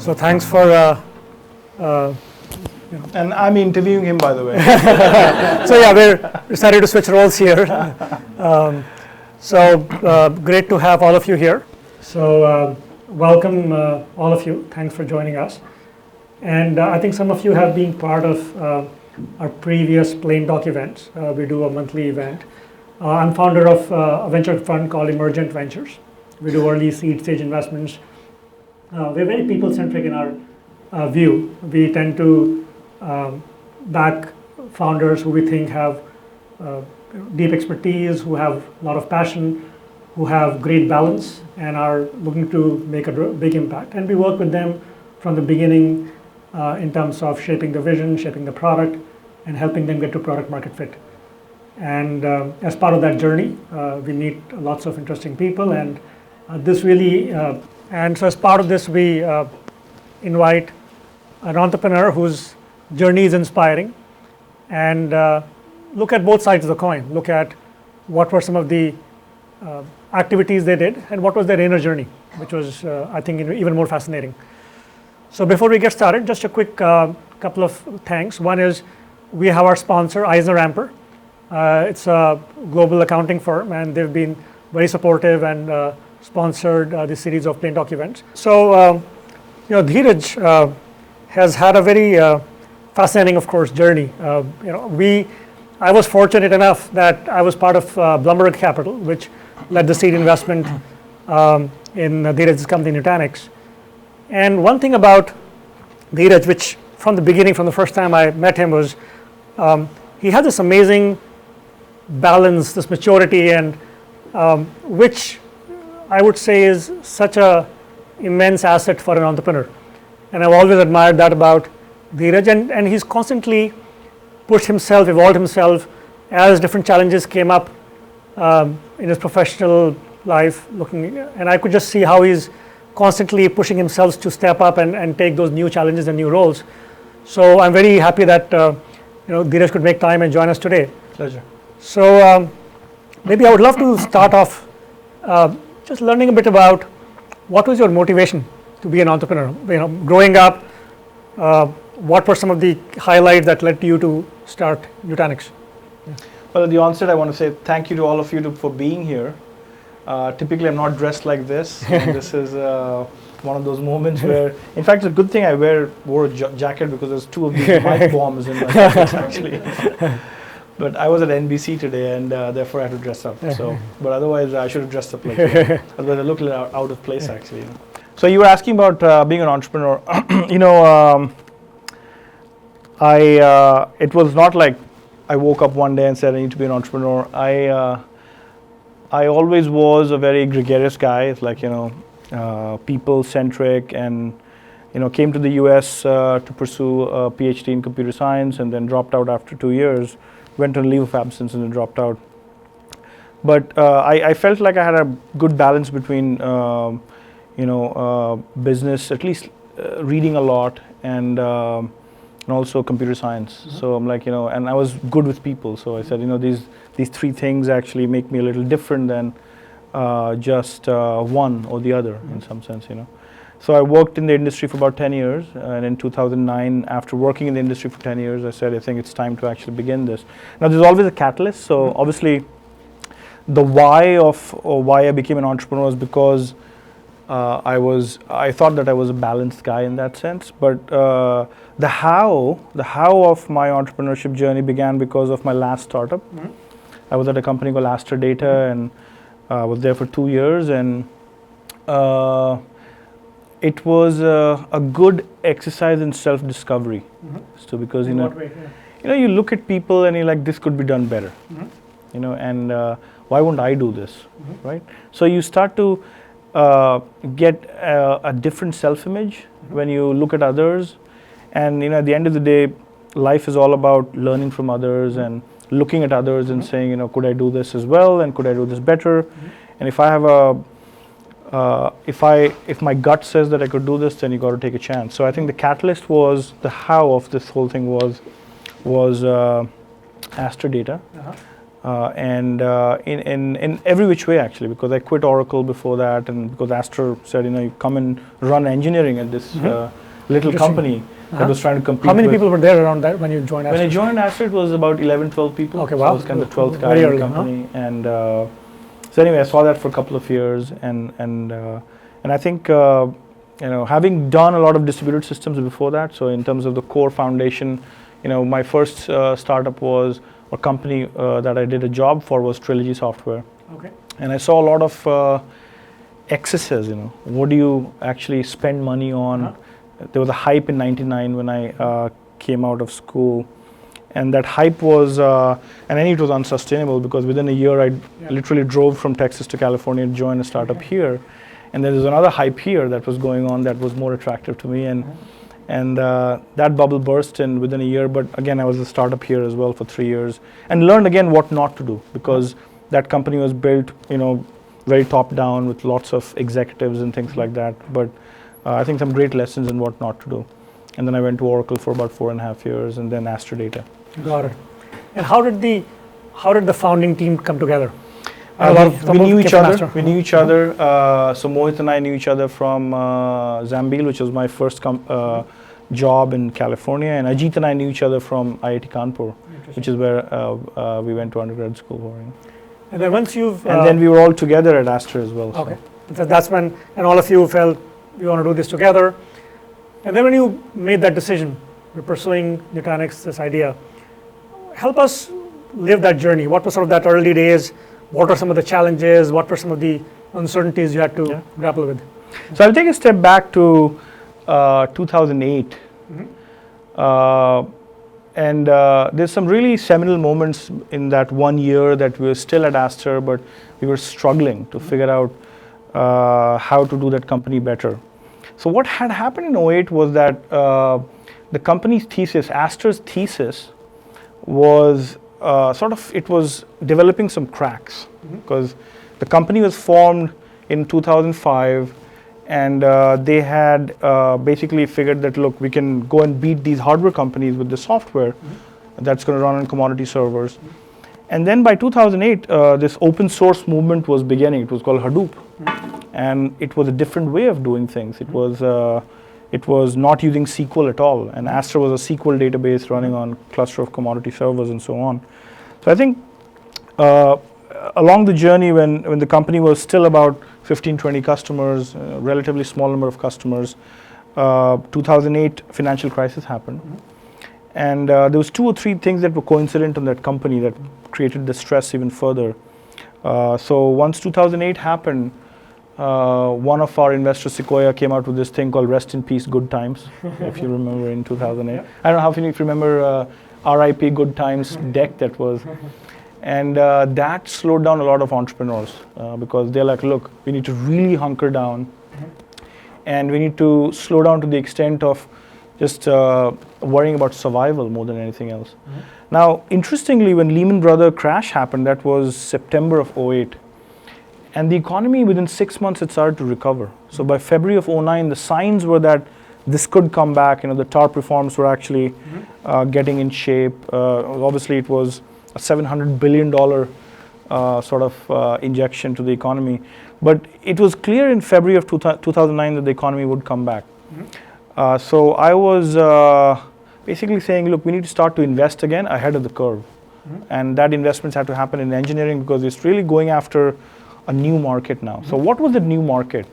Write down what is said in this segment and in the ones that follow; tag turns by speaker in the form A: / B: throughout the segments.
A: So thanks for.
B: And I'm interviewing him, by the way.
A: So yeah, we're decided to switch roles here. Great to have all of you here. So welcome all of you. Thanks for joining us. And I think some of you have been part of our previous Plain Talk events. We do a monthly event. I'm founder of a venture fund called Emergent Ventures. We do early seed stage investments. We're very people-centric in our view. We tend to back founders who we think have deep expertise, who have a lot of passion, who have great balance, and are looking to make a big impact. And we work with them from the beginning in terms of shaping the vision, shaping the product, and helping them get to product market fit. And as part of that journey, we meet lots of interesting people, and so as part of this, we invite an entrepreneur whose journey is inspiring, and look at both sides of the coin. Look at what were some of the activities they did, and what was their inner journey, which was, I think, even more fascinating. So before we get started, just a quick couple of thanks. One is we have our sponsor, EisnerAmper. It's a global accounting firm, and they've been very supportive and sponsored this series of Plain Talk events. So, Dheeraj has had a very fascinating, of course, journey. I was fortunate enough that I was part of Blumberg Capital, which led the seed investment in Dheeraj's company, Nutanix. And one thing about Dheeraj, which from the beginning, from the first time I met him, was he had this amazing balance, this maturity, and which I would say is such a immense asset for an entrepreneur. And I've always admired that about Dheeraj, and he's constantly pushed himself, evolved himself as different challenges came up in his professional life. And I could just see how he's constantly pushing himself to step up and take those new challenges and new roles. So I'm very happy that Dheeraj could make time and join us today.
B: Pleasure.
A: So maybe I would love to start off just learning a bit about what was your motivation to be an entrepreneur. Growing up, what were some of the highlights that led you to start Nutanix?
B: Yeah. Well, at the onset, I want to say thank you to all of you for being here. Typically, I'm not dressed like this. And this is one of those moments where, in fact, it's a good thing I wore a jacket, because there's two of these mic bombs in my pockets, actually. But I was at NBC today, and therefore I had to dress up. But otherwise, I should have dressed up like that. Otherwise, I look a little out of place, actually. So you were asking about being an entrepreneur. It was not like I woke up one day and said I need to be an entrepreneur. I always was a very gregarious guy. It's like, people-centric, and came to the US to pursue a PhD in computer science, and then dropped out after 2 years. Went on leave of absence and then dropped out. But I felt like I had a good balance between business, at least reading a lot, and also computer science. Mm-hmm. So I'm like, and I was good with people. So I said, these three things actually make me a little different than just one or the other, in some sense, So I worked in the industry for about 10 years, and in 2009, after working in the industry for 10 years, I said, I think it's time to actually begin this. Now, there's always a catalyst. So obviously, the why I became an entrepreneur was because I thought that I was a balanced guy in that sense. But the how of my entrepreneurship journey began because of my last startup. Mm-hmm. I was at a company called Aster Data, and was there for 2 years, and it was a good exercise in self-discovery. Mm-hmm. So because in what way? Yeah. You look at people and you're like, this could be done better. Mm-hmm. And why won't I do this, mm-hmm. right? So you start to get a different self-image, mm-hmm. when you look at others, and at the end of the day, life is all about learning from others, mm-hmm. and looking at others, mm-hmm. and saying, could I do this as well, and could I do this better, mm-hmm. and if I have if my gut says that I could do this, then you got to take a chance. So I think the catalyst was the how of this whole thing was Aster Data. Uh-huh. and in every which way actually, because I quit Oracle before that, and because Astor said, you come and run engineering at this little company that was trying to compete.
A: How many people were there around that when you joined Astor?
B: When I joined Astor, it was about 11, 12 people.
A: Okay,
B: wow. So I was kind of the 12th guy in the company. And so anyway, I saw that for a couple of years, and I think having done a lot of distributed systems before that, so in terms of the core foundation, my first startup was, or company that I did a job for, was Trilogy Software.
A: Okay.
B: And I saw a lot of excesses. What do you actually spend money on? There was a hype in '99 when I came out of school, and that hype was, and I knew it was unsustainable, because within a year I literally drove from Texas to California to join a startup here, and there was another hype here that was going on that was more attractive to me, and that bubble burst in within a year. But again, I was a startup here as well for 3 years, and learned again what not to do, because that company was built, very top down with lots of executives and things like that. But I think some great lessons in what not to do. And then I went to Oracle for about 4.5 years, and then Astor Data.
A: Got it. And how did the founding team come together?
B: We knew each other. We knew each other. So Mohit and I knew each other from Zambil, which was my first job in California, and Ajeet and I knew each other from IIT Kanpur, which is where we went to undergrad school for.
A: And then once you've
B: and then we were all together at Astor as well.
A: Okay, so that's when, and all of you felt you want to do this together. And then when you made that decision, you're pursuing Nutanix, this idea, help us live that journey. What was sort of that early days? What were some of the challenges? What were some of the uncertainties you had to grapple with?
B: So I'll take a step back to 2008. And there's some really seminal moments in that 1 year that we were still at Astor, but we were struggling to figure out how to do that company better. So what had happened in 2008 was that the company's thesis, Astor's thesis, was it was developing some cracks, because the company was formed in 2005, and they had basically figured that, look, we can go and beat these hardware companies with the software that's going to run on commodity servers. And then by 2008, this open source movement was beginning. It was called Hadoop, and it was a different way of doing things. It was not using SQL at all, and Astor was a SQL database running on a cluster of commodity servers and so on. So I think along the journey, when the company was still about 15, 20 customers, relatively small number of customers, 2008 financial crisis happened. And there was 2 or 3 things that were coincident in that company that created the stress even further. So once 2008 happened, one of our investors, Sequoia, came out with this thing called Rest in Peace Good Times, if you remember, in 2008. I don't know if you remember RIP Good Times deck that was. And that slowed down a lot of entrepreneurs because they're like, look, we need to really hunker down, and we need to slow down to the extent of just worrying about survival more than anything else. Now, interestingly, when Lehman Brothers crash happened, that was September of 2008. And the economy, within 6 months, had started to recover. So by February of 2009, the signs were that this could come back. The TARP reforms were actually getting in shape. Obviously, it was a $700 billion injection to the economy. But it was clear in February of 2009 that the economy would come back. So I was basically saying, look, we need to start to invest again ahead of the curve. And that investments had to happen in engineering, because it's really going after a new market now. So what was the new market?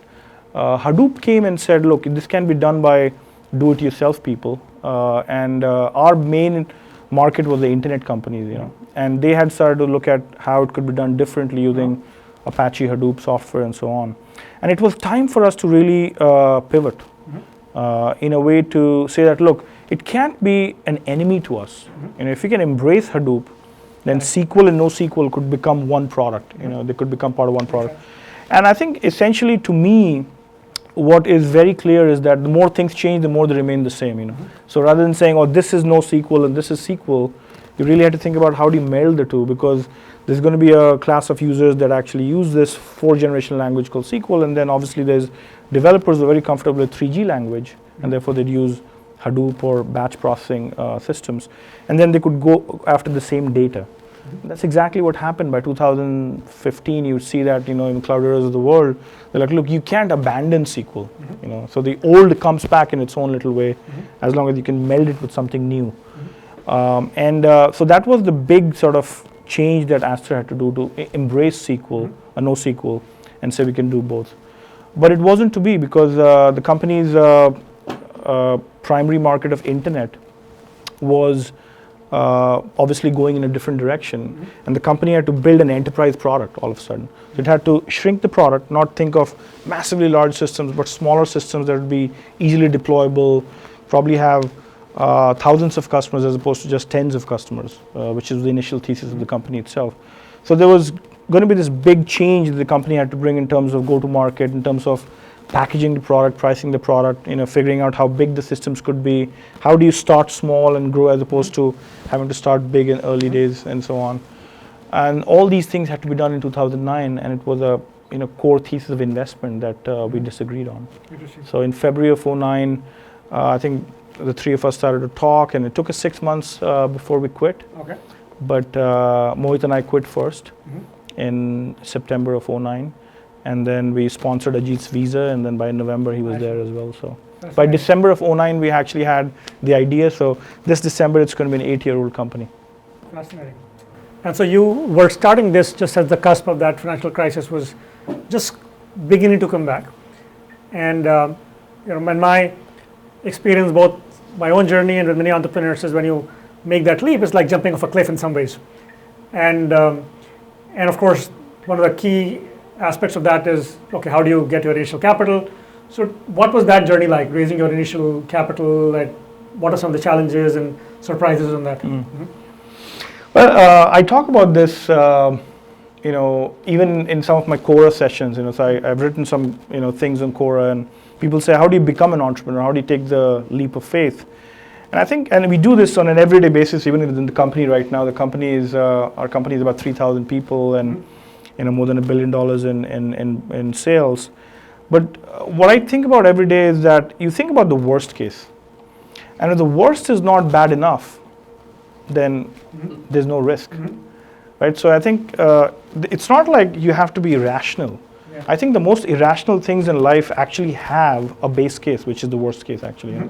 B: Hadoop came and said, look, this can be done by do-it-yourself people. And our main market was the internet companies, and they had started to look at how it could be done differently using Apache Hadoop software and so on. And it was time for us to really pivot in a way to say that, look, it can't be an enemy to us. If we can embrace Hadoop, then SQL and NoSQL could become one product. They could become part of one product. And I think essentially, to me, what is very clear is that the more things change, the more they remain the same. So rather than saying, oh, this is NoSQL and this is SQL, you really have to think about how do you meld the two, because there's going to be a class of users that actually use this 4th-generation language called SQL, and then obviously there's developers who are very comfortable with 3G language, and therefore they'd use Hadoop or batch processing systems, and then they could go after the same data. That's exactly what happened. By 2015, you see that, in cloud heroes of the world, they're like, look, you can't abandon SQL, So the old comes back in its own little way, as long as you can meld it with something new. So that was the big sort of change that Astra had to do to embrace SQL, NoSQL, and say we can do both. But it wasn't to be, because the company's primary market of internet was obviously going in a different direction, and the company had to build an enterprise product all of a sudden. So it had to shrink the product, not think of massively large systems, but smaller systems that would be easily deployable, probably have thousands of customers as opposed to just tens of customers, which is the initial thesis of the company itself. So there was going to be this big change that the company had to bring in terms of go-to-market, in terms of packaging the product, pricing the product, figuring out how big the systems could be. How do you start small and grow as opposed to having to start big in early days and so on. And all these things had to be done in 2009, and it was a core thesis of investment that we disagreed on. So in February of 2009, I think the three of us started to talk, and it took us 6 months before we quit.
A: Okay.
B: But Mohit and I quit first in September of 2009. And then we sponsored Ajeet's visa, and then by November he was there as well. So by December of 2009, we actually had the idea. So this December, it's going to be an 8-year-old company.
A: Fascinating. And so you were starting this just as the cusp of that financial crisis was just beginning to come back. And when my experience, both my own journey and with many entrepreneurs, is when you make that leap, it's like jumping off a cliff in some ways. And of course, one of the key aspects of that is, okay, how do you get your initial capital? So what was that journey like, raising your initial capital? Like, what are some of the challenges and surprises on that?
B: Well, I talk about this, even in some of my Quora sessions. So I've written some, things on Quora, and people say, how do you become an entrepreneur? How do you take the leap of faith? And I think, and we do this on an everyday basis, even within the company right now. The company is, our company is about 3,000 people, and more than $1 billion in sales. But what I think about every day is that you think about the worst case. And if the worst is not bad enough, then there's no risk. Right? So I think it's not like you have to be irrational. Yeah. I think the most irrational things in life actually have a base case, which is the worst case actually.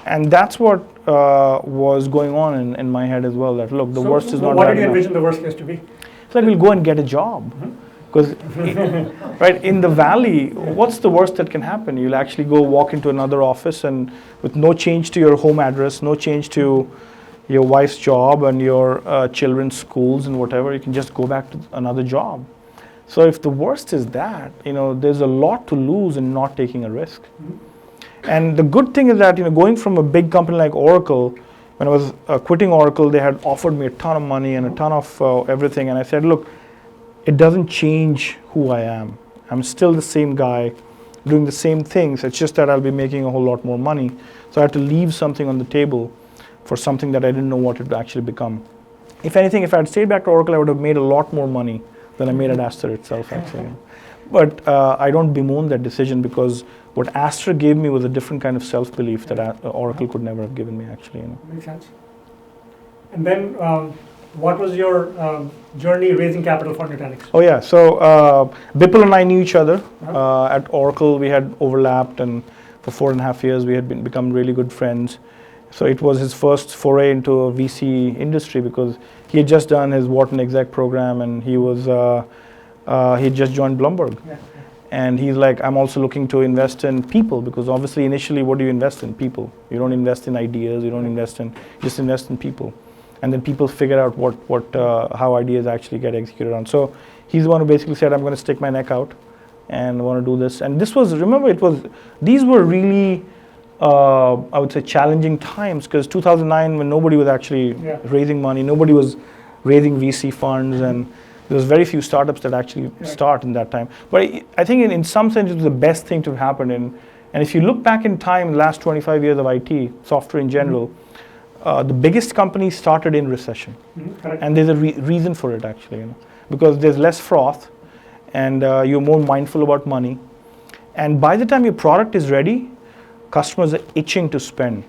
B: And that's what was going on in my head as well, that look, the worst is not bad enough.
A: What did you envision the worst case to be?
B: It's like we'll go and get a job. Because right, in the valley, what's the worst that can happen? You'll actually go walk into another office, and with no change to your home address, no change to your wife's job and your children's schools and whatever, you can just go back to another job. So if the worst is that, there's a lot to lose in not taking a risk. And the good thing is that, going from a big company like Oracle, when I was quitting Oracle, they had offered me a ton of money and a ton of everything. And I said, look, it doesn't change who I am. I'm still the same guy doing the same things. It's just that I'll be making a whole lot more money. So I had to leave something on the table for something that I didn't know what it would actually become. If anything, if I had stayed back to Oracle, I would have made a lot more money than I made at Astra itself, actually. But I don't bemoan that decision, because what Astra gave me was a different kind of self-belief that Oracle could never have given me, actually.
A: Makes sense. And then, what was your journey raising capital for Nutanix?
B: Oh yeah, so Bipul and I knew each other. At Oracle, we had overlapped, and for 4.5 years, we had become really good friends. So it was his first foray into a VC industry, because he had just done his Wharton exec program, and he was he had just joined Bloomberg. Yeah. And he's like, I'm also looking to invest in people, because obviously initially, what do you invest in? People. You don't invest in ideas. You don't invest in, just invest in people. And then people figure out how ideas actually get executed on. So he's the one who basically said, I'm going to stick my neck out and want to do this. And this was, remember, these were really, I would say, challenging times, because 2009, when nobody was actually raising money, nobody was raising VC funds, and there was very few startups that actually start in that time. But I think in some sense, it was the best thing to happen. And if you look back in time, the last 25 years of IT, software in general, the biggest companies started in recession. And there's a reason for it, actually, because there's less froth, and you're more mindful about money. And by the time your product is ready, customers are itching to spend.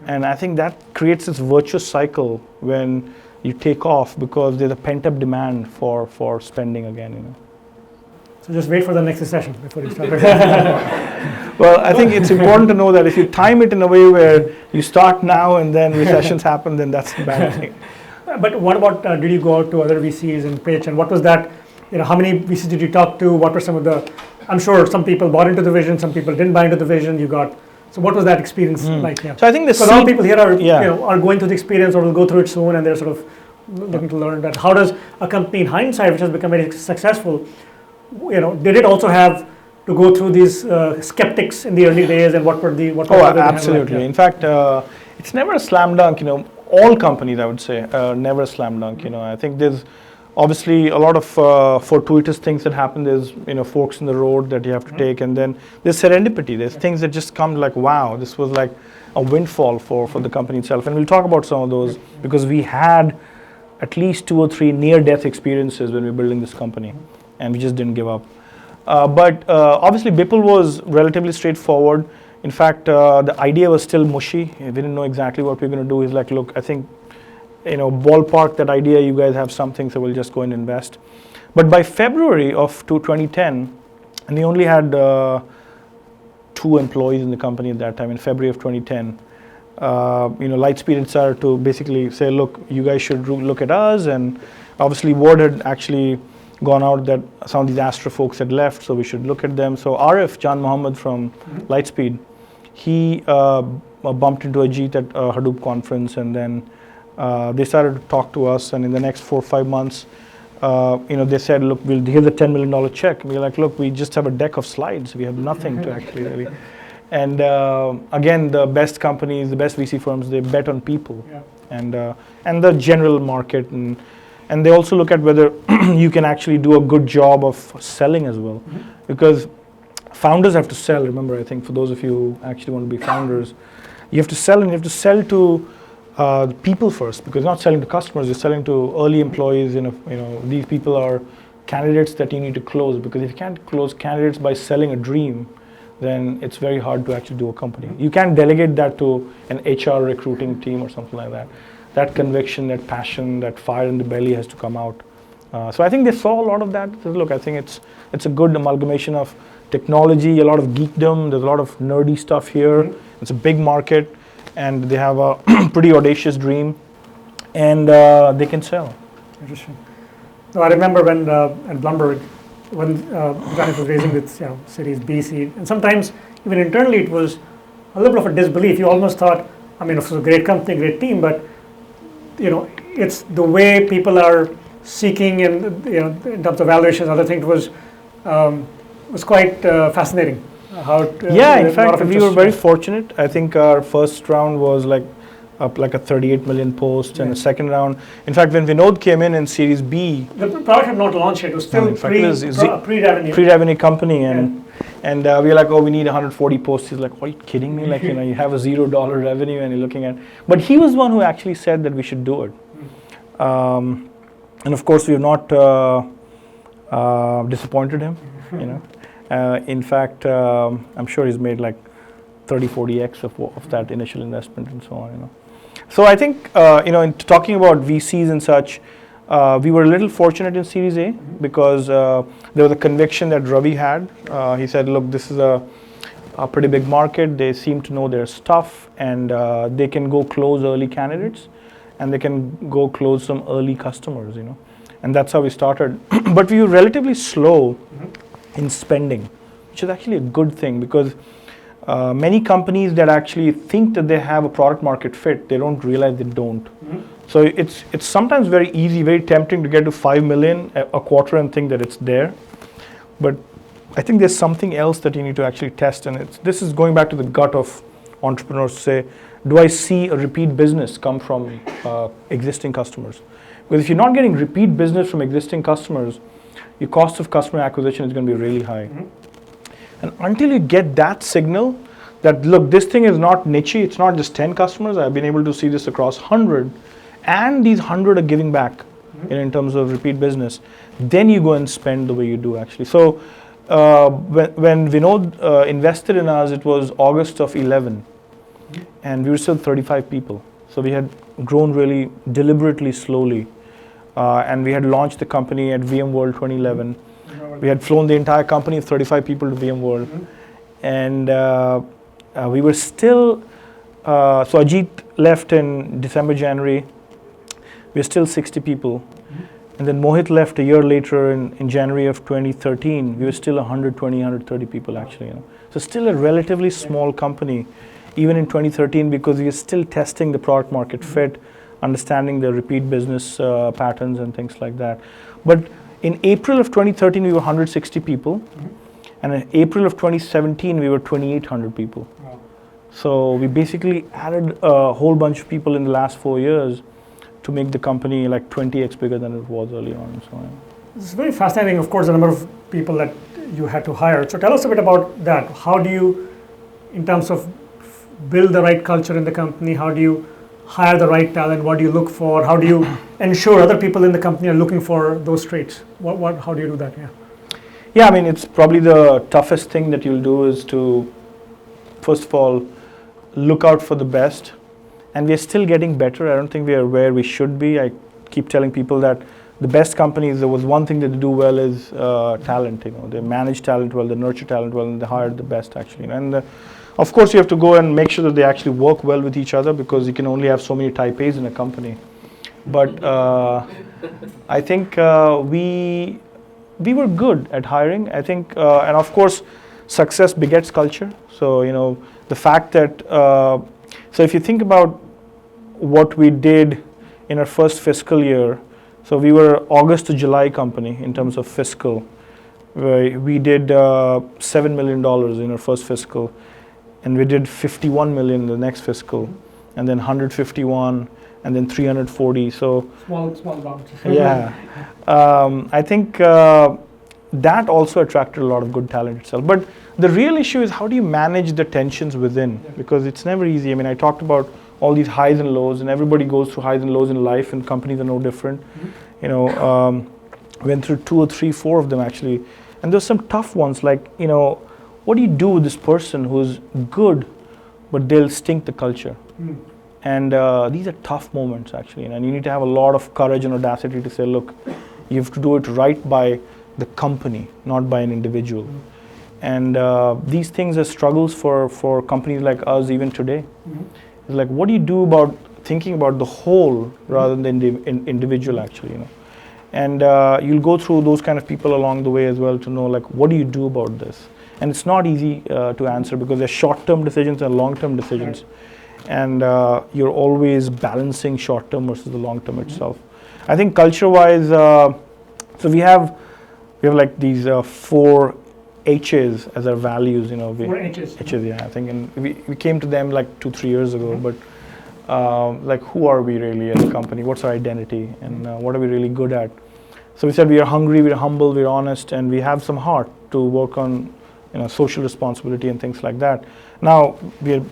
B: And I think that creates this virtuous cycle when you take off because there's a pent-up demand for spending again.
A: So just wait for the next session before you start.
B: Well, I think it's important to know that if you time it in a way where you start now and then recessions happen, then that's a bad thing.
A: But what about, did you go out to other VCs and pitch, and what was that, how many VCs did you talk to? What were some of the, I'm sure some people bought into the vision, some people didn't buy into the vision, so what was that experience like? Yeah.
B: So I think
A: a lot of people here are, are going through the experience or will go through it soon, and they're sort of looking to learn that. How does a company in hindsight, which has become very successful, did it also have to go through these skeptics in the early days, and what were the
B: absolutely. Like? In fact, it's never a slam dunk. All companies, I would say, never a slam dunk. I think there's obviously a lot of fortuitous things that happen. There's forks in the road that you have to take, and then there's serendipity. There's things that just come like, wow, this was like a windfall for the company itself. And we'll talk about some of those because we had at least 2 or 3 near-death experiences when we were building this company, and we just didn't give up. But obviously, Bipul was relatively straightforward. In fact, the idea was still mushy. We didn't know exactly what we were going to do. He's like, look, I think, ballpark that idea, you guys have something, so we'll just go and invest. But by February of 2010, and we only had 2 employees in the company at that time, in February of 2010, Lightspeed started to basically say, look, you guys should look at us. And obviously, word had actually gone out that some of these Astra folks had left, so we should look at them. So Arif, Jan Mohammed from Lightspeed, he bumped into Ajeet at a Hadoop conference, and then they started to talk to us. And in the next 4 or 5 months, they said, look, here's a $10 million check. And we're like, look, we just have a deck of slides. We have nothing to actually really. And again, the best companies, the best VC firms, they bet on people and the general market. And they also look at whether you can actually do a good job of selling as well. Because founders have to sell. Remember, I think for those of you who actually want to be founders, you have to sell, and you have to sell to people first, because you're not selling to customers, you're selling to early employees. These people are candidates that you need to close, because if you can't close candidates by selling a dream, then it's very hard to actually do a company. You can't delegate that to an HR recruiting team or something like that. That conviction, that passion, that fire in the belly has to come out. So I think they saw a lot of that. Look, I think it's a good amalgamation of technology, a lot of geekdom. There's a lot of nerdy stuff here. It's a big market, and they have a pretty audacious dream, and they can sell.
A: Interesting. So I remember when at Bloomberg, when Nutanix was raising its Series B seed, and sometimes even internally it was a little bit of a disbelief. You almost thought, it was a great company, great team, but it's the way people are seeking, and in terms of valuations, other things was quite fascinating.
B: In fact, we were very fortunate. I think our first round was like a 38 million post, and the second round. In fact, when Vinod came in Series B,
A: the product had not launched yet. It was still pre-revenue.
B: Pre-revenue company, and we were like, oh, we need 140 posts. He's like, are you kidding me? Like, you have a $0 revenue, and you're looking at. But he was one who actually said that we should do it. And of course, we have not disappointed him. In fact, I'm sure he's made like 30-40x of that initial investment and so on. So I think in talking about VCs and such, we were a little fortunate in Series A because there was a conviction that Ravi had. He said, look, this is a pretty big market. They seem to know their stuff, and they can go close early candidates, and they can go close some early customers, And that's how we started. But we were relatively slow in spending, which is actually a good thing, because many companies that actually think that they have a product market fit, they don't realize they don't. So it's sometimes very easy, very tempting to get to 5 million a quarter and think that it's there. But I think there's something else that you need to actually test, and this is going back to the gut of entrepreneurs to say, do I see a repeat business come from existing customers? Because if you're not getting repeat business from existing customers, your cost of customer acquisition is going to be really high. And until you get that signal that, look, this thing is not niche, it's not just 10 customers, I've been able to see this across 100, and these 100 are giving back in terms of repeat business, then you go and spend the way you do actually. So when Vinod invested in us, it was August of 11, and we were still 35 people. So we had grown really deliberately slowly. And we had launched the company at VMworld 2011. We had flown the entire company of 35 people to VMworld. And we were still, so Ajeet left in December, January. We were still 60 people. And then Mohit left a year later in January of 2013. We were still 120, 130 people actually. You know. So still a relatively small company, even in 2013, because we were still testing the product market fit, understanding the repeat business patterns and things like that. But in April of 2013, we were 160 people. And in April of 2017, we were 2,800 people. Wow. So we basically added a whole bunch of people in the last 4 years to make the company like 20x bigger than it was early on. And so on.
A: It's very fascinating, of course, the number of people that you had to hire. So tell us a bit about that. How do you, in terms of build the right culture in the company, how do you hire the right talent? What do you look for? How do you ensure other people in the company are looking for those traits? How do you do that?
B: Yeah, I mean, it's probably the toughest thing that you'll do is to, first of all, look out for the best. And we're still getting better. I don't think we are where we should be. I keep telling people that the best companies, there was one thing that they do well is talent. You know, they manage talent well, they nurture talent well, and they hire the best actually. And of course, you have to go and make sure that they actually work well with each other, because you can only have so many type A's in a company. But I think we were good at hiring. I think, and of course, success begets culture. So you know, the fact that so if you think about what we did in our first fiscal year, so we were August to July company in terms of fiscal. We did $7 million in our first fiscal, and we did 51 million in the next fiscal, and then 151, and then 340. So
A: small rounds.
B: Yeah, I think that also attracted a lot of good talent itself. But the real issue is how do you manage the tensions within? Because it's never easy. I mean, I talked about all these highs and lows, and everybody goes through highs and lows in life, and companies are no different. You know, went through 2 or 3, 4 of them actually. And there's some tough ones, like, you know, what do you do with this person who's good, but they'll stink the culture? And these are tough moments actually, and you need to have a lot of courage and audacity to say, look, you have to do it right by the company, not by an individual. And these things are struggles for companies like us even today. It's like, what do you do about thinking about the whole rather than the individual actually, you know? And you'll go through those kind of people along the way as well to know, like, what do you do about this? And it's not easy to answer, because there's short-term decisions and long-term decisions. And you're always balancing short-term versus the long-term itself. I think culture-wise, so we have like these 4 H's as our values, you know.
A: 4 H's.
B: H's, yeah, I think, and we came to them like 2-3 years ago. But like, who are we really as a company? What's our identity, and what are we really good at? So we said we are hungry, we're humble, we're honest, and we have some heart to work on, you know, social responsibility and things like that. Now we're,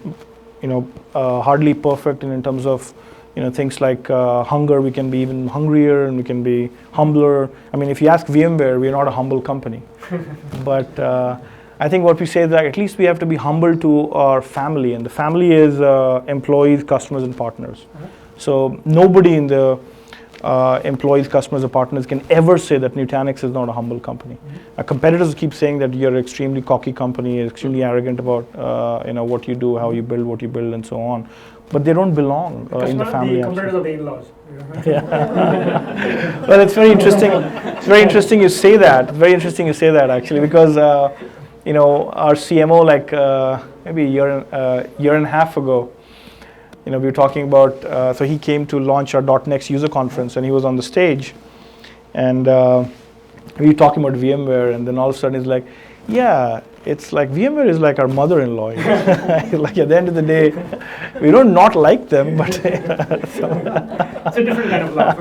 B: you know, hardly perfect in terms of, you know, things like hunger. We can be even hungrier, and we can be humbler. I mean, if you ask VMware, we're not a humble company. But I think what we say is that at least we have to be humble to our family, and the family is employees, customers, and partners. So nobody in the employees, customers, or partners can ever say that Nutanix is not a humble company. Our competitors keep saying that you're an extremely cocky company, extremely arrogant about you know, what you do, how you build, what you build, and so on. But they don't belong in the family.
A: The competitors of the in-laws.
B: Yeah. Well, it's very interesting. It's very interesting you say that. Very interesting you say that actually, because you know, our CMO, like maybe a year and a half ago, you know, we were talking about, so he came to launch our .next user conference, and he was on the stage, and we were talking about VMware, and then all of a sudden he's like, yeah, it's like VMware is like our mother-in-law. You know? Like, at the end of the day, we don't not like them, but
A: it's a different kind of love.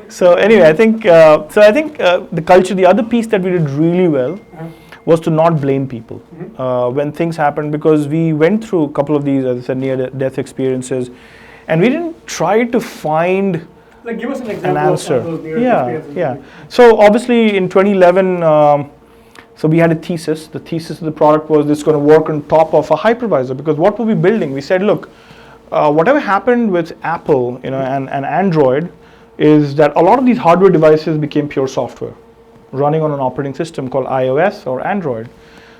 B: So anyway, I think the culture, the other piece that we did really well was to not blame people when things happened, because we went through a couple of these, as I said, near-death experiences, and we didn't try to find
A: give us an example
B: answer.
A: Of those near-death experiences.
B: Yeah. So obviously in 2011, So we had a thesis. The thesis of the product was this is going to work on top of a hypervisor, because what were we building? We said, look, whatever happened with Apple, and Android, is that a lot of these hardware devices became pure software, running on an operating system called iOS or Android.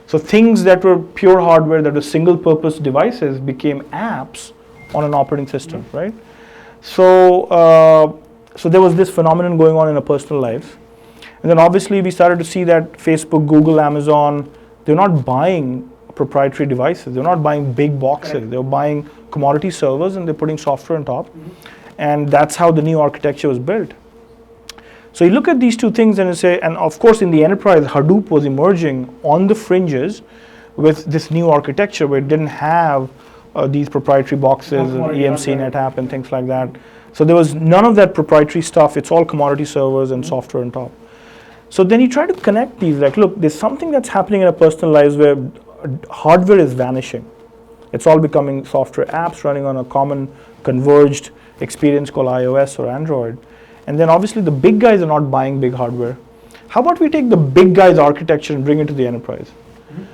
B: So things that were pure hardware, that were single-purpose devices, became apps on an operating system, right? So, so there was this phenomenon going on in our personal lives. And then obviously we started to see that Facebook, Google, Amazon, they're not buying proprietary devices. They're not buying big boxes. Right. They're buying commodity servers and they're putting software on top. And that's how the new architecture was built. So you look at these two things and you say, and of course in the enterprise, Hadoop was emerging on the fringes with this new architecture where it didn't have these proprietary boxes, EMC, NetApp, and things like that. So there was none of that proprietary stuff. It's all commodity servers and software on top. So then you try to connect these, like, look, there's something that's happening in our personal lives where hardware is vanishing. It's all becoming software apps running on a common converged experience called iOS or Android. And then obviously the big guys are not buying big hardware. How about we take the big guys architecture and bring it to the enterprise?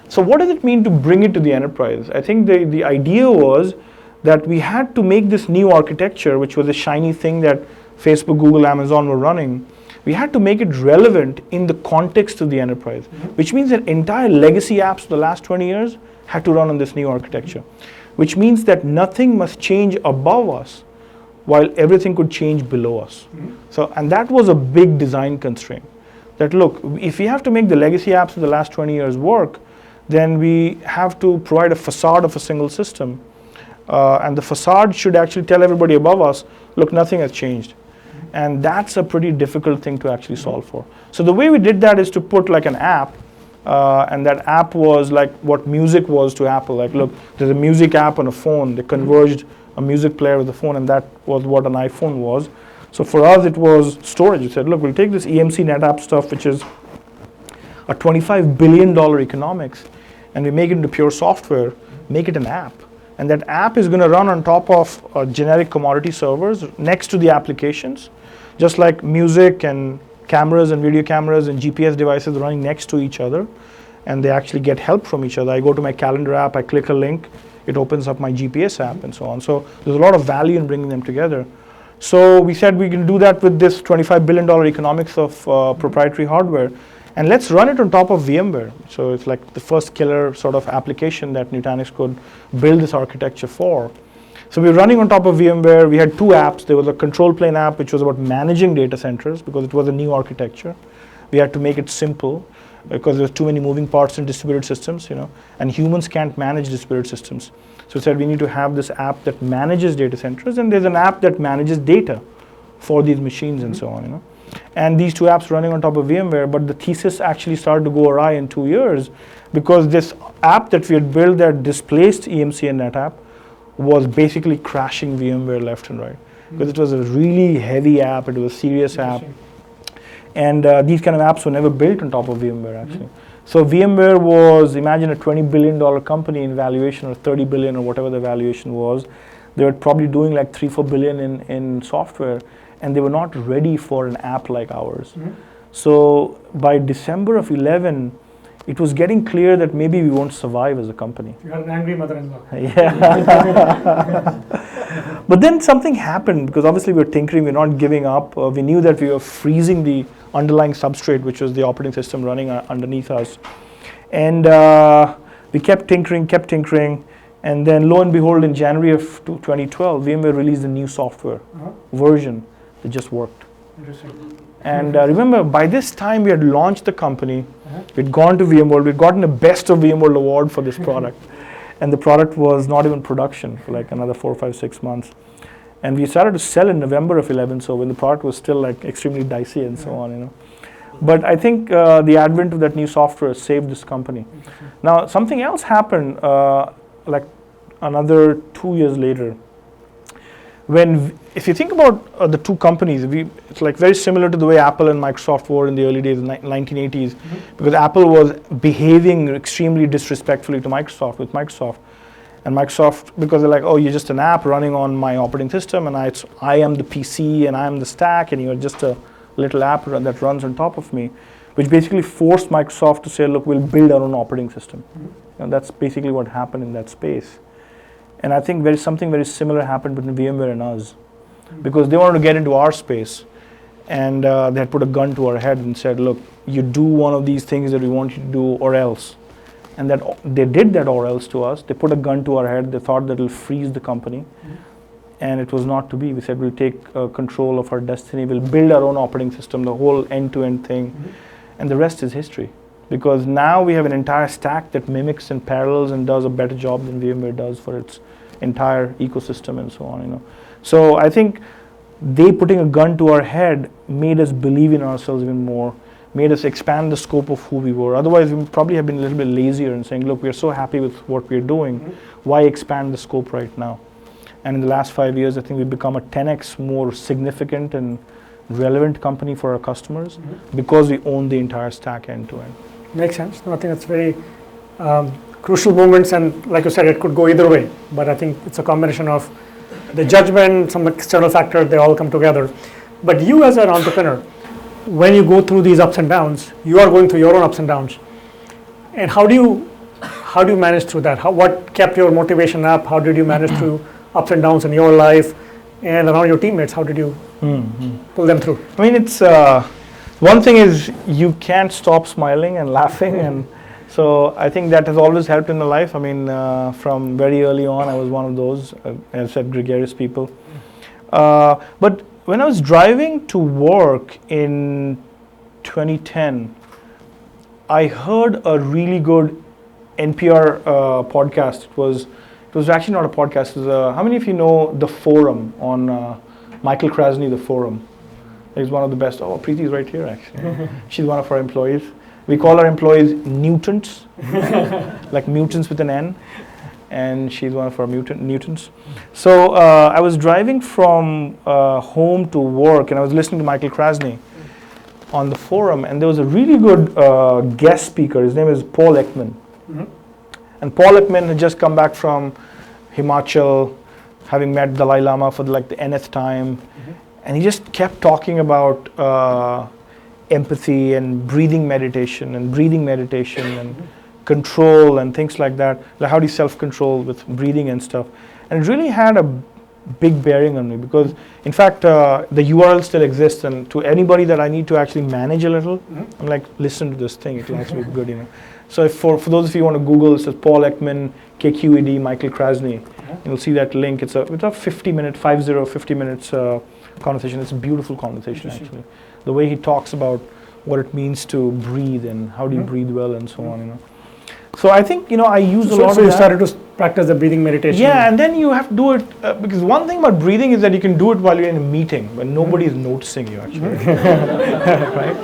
B: So what does it mean to bring it to the enterprise? I think the idea was that we had to make this new architecture, which was a shiny thing that Facebook, Google, Amazon were running. We had to make it relevant in the context of the enterprise, which means that entire legacy apps for the last 20 years had to run on this new architecture, which means that nothing must change above us while everything could change below us. So, and that was a big design constraint. That look, if we have to make the legacy apps of the last 20 years work, then we have to provide a facade of a single system. And the facade should actually tell everybody above us, look, nothing has changed. And that's a pretty difficult thing to actually solve for. So the way we did that is to put like an app, and that app was like what music was to Apple. Like, look, there's a music app on a phone. They converged a music player with a phone, and that was what an iPhone was. So for us, it was storage. We said, look, we'll take this EMC NetApp stuff, which is a $25 billion economics, and we make it into pure software, make it an app. And that app is going to run on top of generic commodity servers next to the applications, just like music and cameras and video cameras and GPS devices running next to each other, and they actually get help from each other. I go to my calendar app, I click a link, it opens up my GPS app and so on. So there's a lot of value in bringing them together. So we said we can do that with this $25 billion economics of proprietary hardware, and let's run it on top of VMware. So it's like the first killer sort of application that Nutanix could build this architecture for. So we were running on top of VMware. We had two apps. There was a control plane app, which was about managing data centers because it was a new architecture. We had to make it simple because there's too many moving parts in distributed systems, and humans can't manage distributed systems. So we said we need to have this app that manages data centers, and there's an app that manages data for these machines and so on, And these two apps running on top of VMware, but the thesis actually started to go awry in 2 years because this app that we had built that displaced EMC and NetApp was basically crashing VMware left and right. Because it was a really heavy app, it was a serious app. And these kind of apps were never built on top of VMware actually. So VMware was, imagine a $20 billion company in valuation or 30 billion or whatever the valuation was. They were probably doing like 3-4 billion in software, and they were not ready for an app like ours. So by December of 11, it was getting clear that maybe we won't survive as a company.
A: You had an angry mother-in-law.
B: Yeah. But then something happened because obviously we were tinkering, we were not giving up. We knew that we were freezing the underlying substrate, which was the operating system running underneath us. And we kept tinkering. And then lo and behold, in January of 2012, VMware released a new software version that just worked.
A: Interesting.
B: And remember, by this time we had launched the company, we'd gone to VMworld, we'd gotten the Best of VMworld award for this product. And the product was not even production for like another 4, 5, 6 months. And we started to sell in November of 11, so when the product was still like extremely dicey and so on, But I think the advent of that new software saved this company. Now, something else happened like another 2 years later. If you think about the two companies, it's like very similar to the way Apple and Microsoft were in the early days, 1980s, because Apple was behaving extremely disrespectfully to Microsoft, And Microsoft, because they're like, oh, you're just an app running on my operating system, and I am the PC, and I am the stack, and you're just a little app that runs on top of me, which basically forced Microsoft to say, look, we'll build our own operating system. And that's basically what happened in that space. And I think something very similar happened between VMware and us, because they wanted to get into our space, and they had put a gun to our head and said, look, you do one of these things that we want you to do, or else. And that they did that or else to us. They put a gun to our head. They thought that it'll freeze the company. And it was not to be. We said we'll take control of our destiny. We'll build our own operating system, the whole end-to-end thing. And the rest is history. Because now we have an entire stack that mimics and parallels and does a better job than VMware does for its entire ecosystem and so on. So I think they putting a gun to our head made us believe in ourselves even more, made us expand the scope of who we were. Otherwise, we probably have been a little bit lazier in saying, look, we're so happy with what we're doing. Why expand the scope right now? And in the last 5 years, I think we've become a 10x more significant and relevant company for our customers because we own the entire stack end to end.
A: Makes sense. No, I think that's very crucial moments, and like you said, it could go either way. But I think it's a combination of the judgment, some external factors, they all come together. But you as an entrepreneur, when you go through these ups and downs, you are going through your own ups and downs. And how do you manage through that? What kept your motivation up? How did you manage through ups and downs in your life and around your teammates? How did you pull them through?
B: I mean, it's one thing is you can't stop smiling and laughing, and so I think that has always helped in the life. I mean, from very early on, I was one of those, as I said, gregarious people. But when I was driving to work in 2010, I heard a really good NPR podcast. It was actually not a podcast. It was how many of you know The Forum on Michael Krasny, The Forum? He's one of the best. Oh, Preeti's right here, actually. She's one of our employees. We call our employees Newtons, like mutants with an N, and she's one of our Newtons. So I was driving from home to work, and I was listening to Michael Krasny on The Forum, and there was a really good guest speaker. His name is Paul Ekman. And Paul Ekman had just come back from Himachal, having met Dalai Lama for the nth time. And he just kept talking about empathy and breathing meditation and control and things like that. Like how do you self-control with breathing and stuff. And it really had a big bearing on me because, in fact, the URL still exists. And to anybody that I need to actually manage a little, I'm like, listen to this thing. It'll actually be good, So if for those of you who want to Google, it says Paul Ekman, KQED, Michael Krasny. You'll see that link. It's a 50 minutes conversation. It's a beautiful conversation, actually. The way he talks about what it means to breathe and how do you breathe well and so on, So I think, I use a lot of that. So you started to practice the breathing meditation. Yeah, and then you have to do it, because one thing about breathing is that you can do it while you're in a meeting when nobody is noticing you, actually. Right?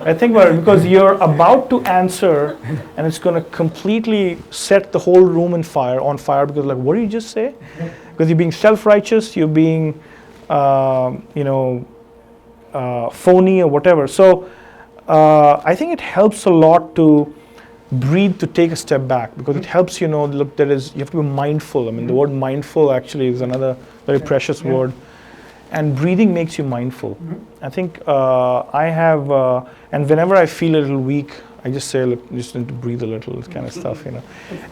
B: I think because you're about to answer and it's going to completely set the whole room on fire because what did you just say? Because you're being self-righteous, you're being, phony or whatever. So I think it helps a lot to breathe, to take a step back, because it helps you have to be mindful. I mean, the word mindful actually is another very precious word, and breathing makes you mindful. I think I have, and whenever I feel a little weak, I just say, look, you just need to breathe a little, this kind of stuff, And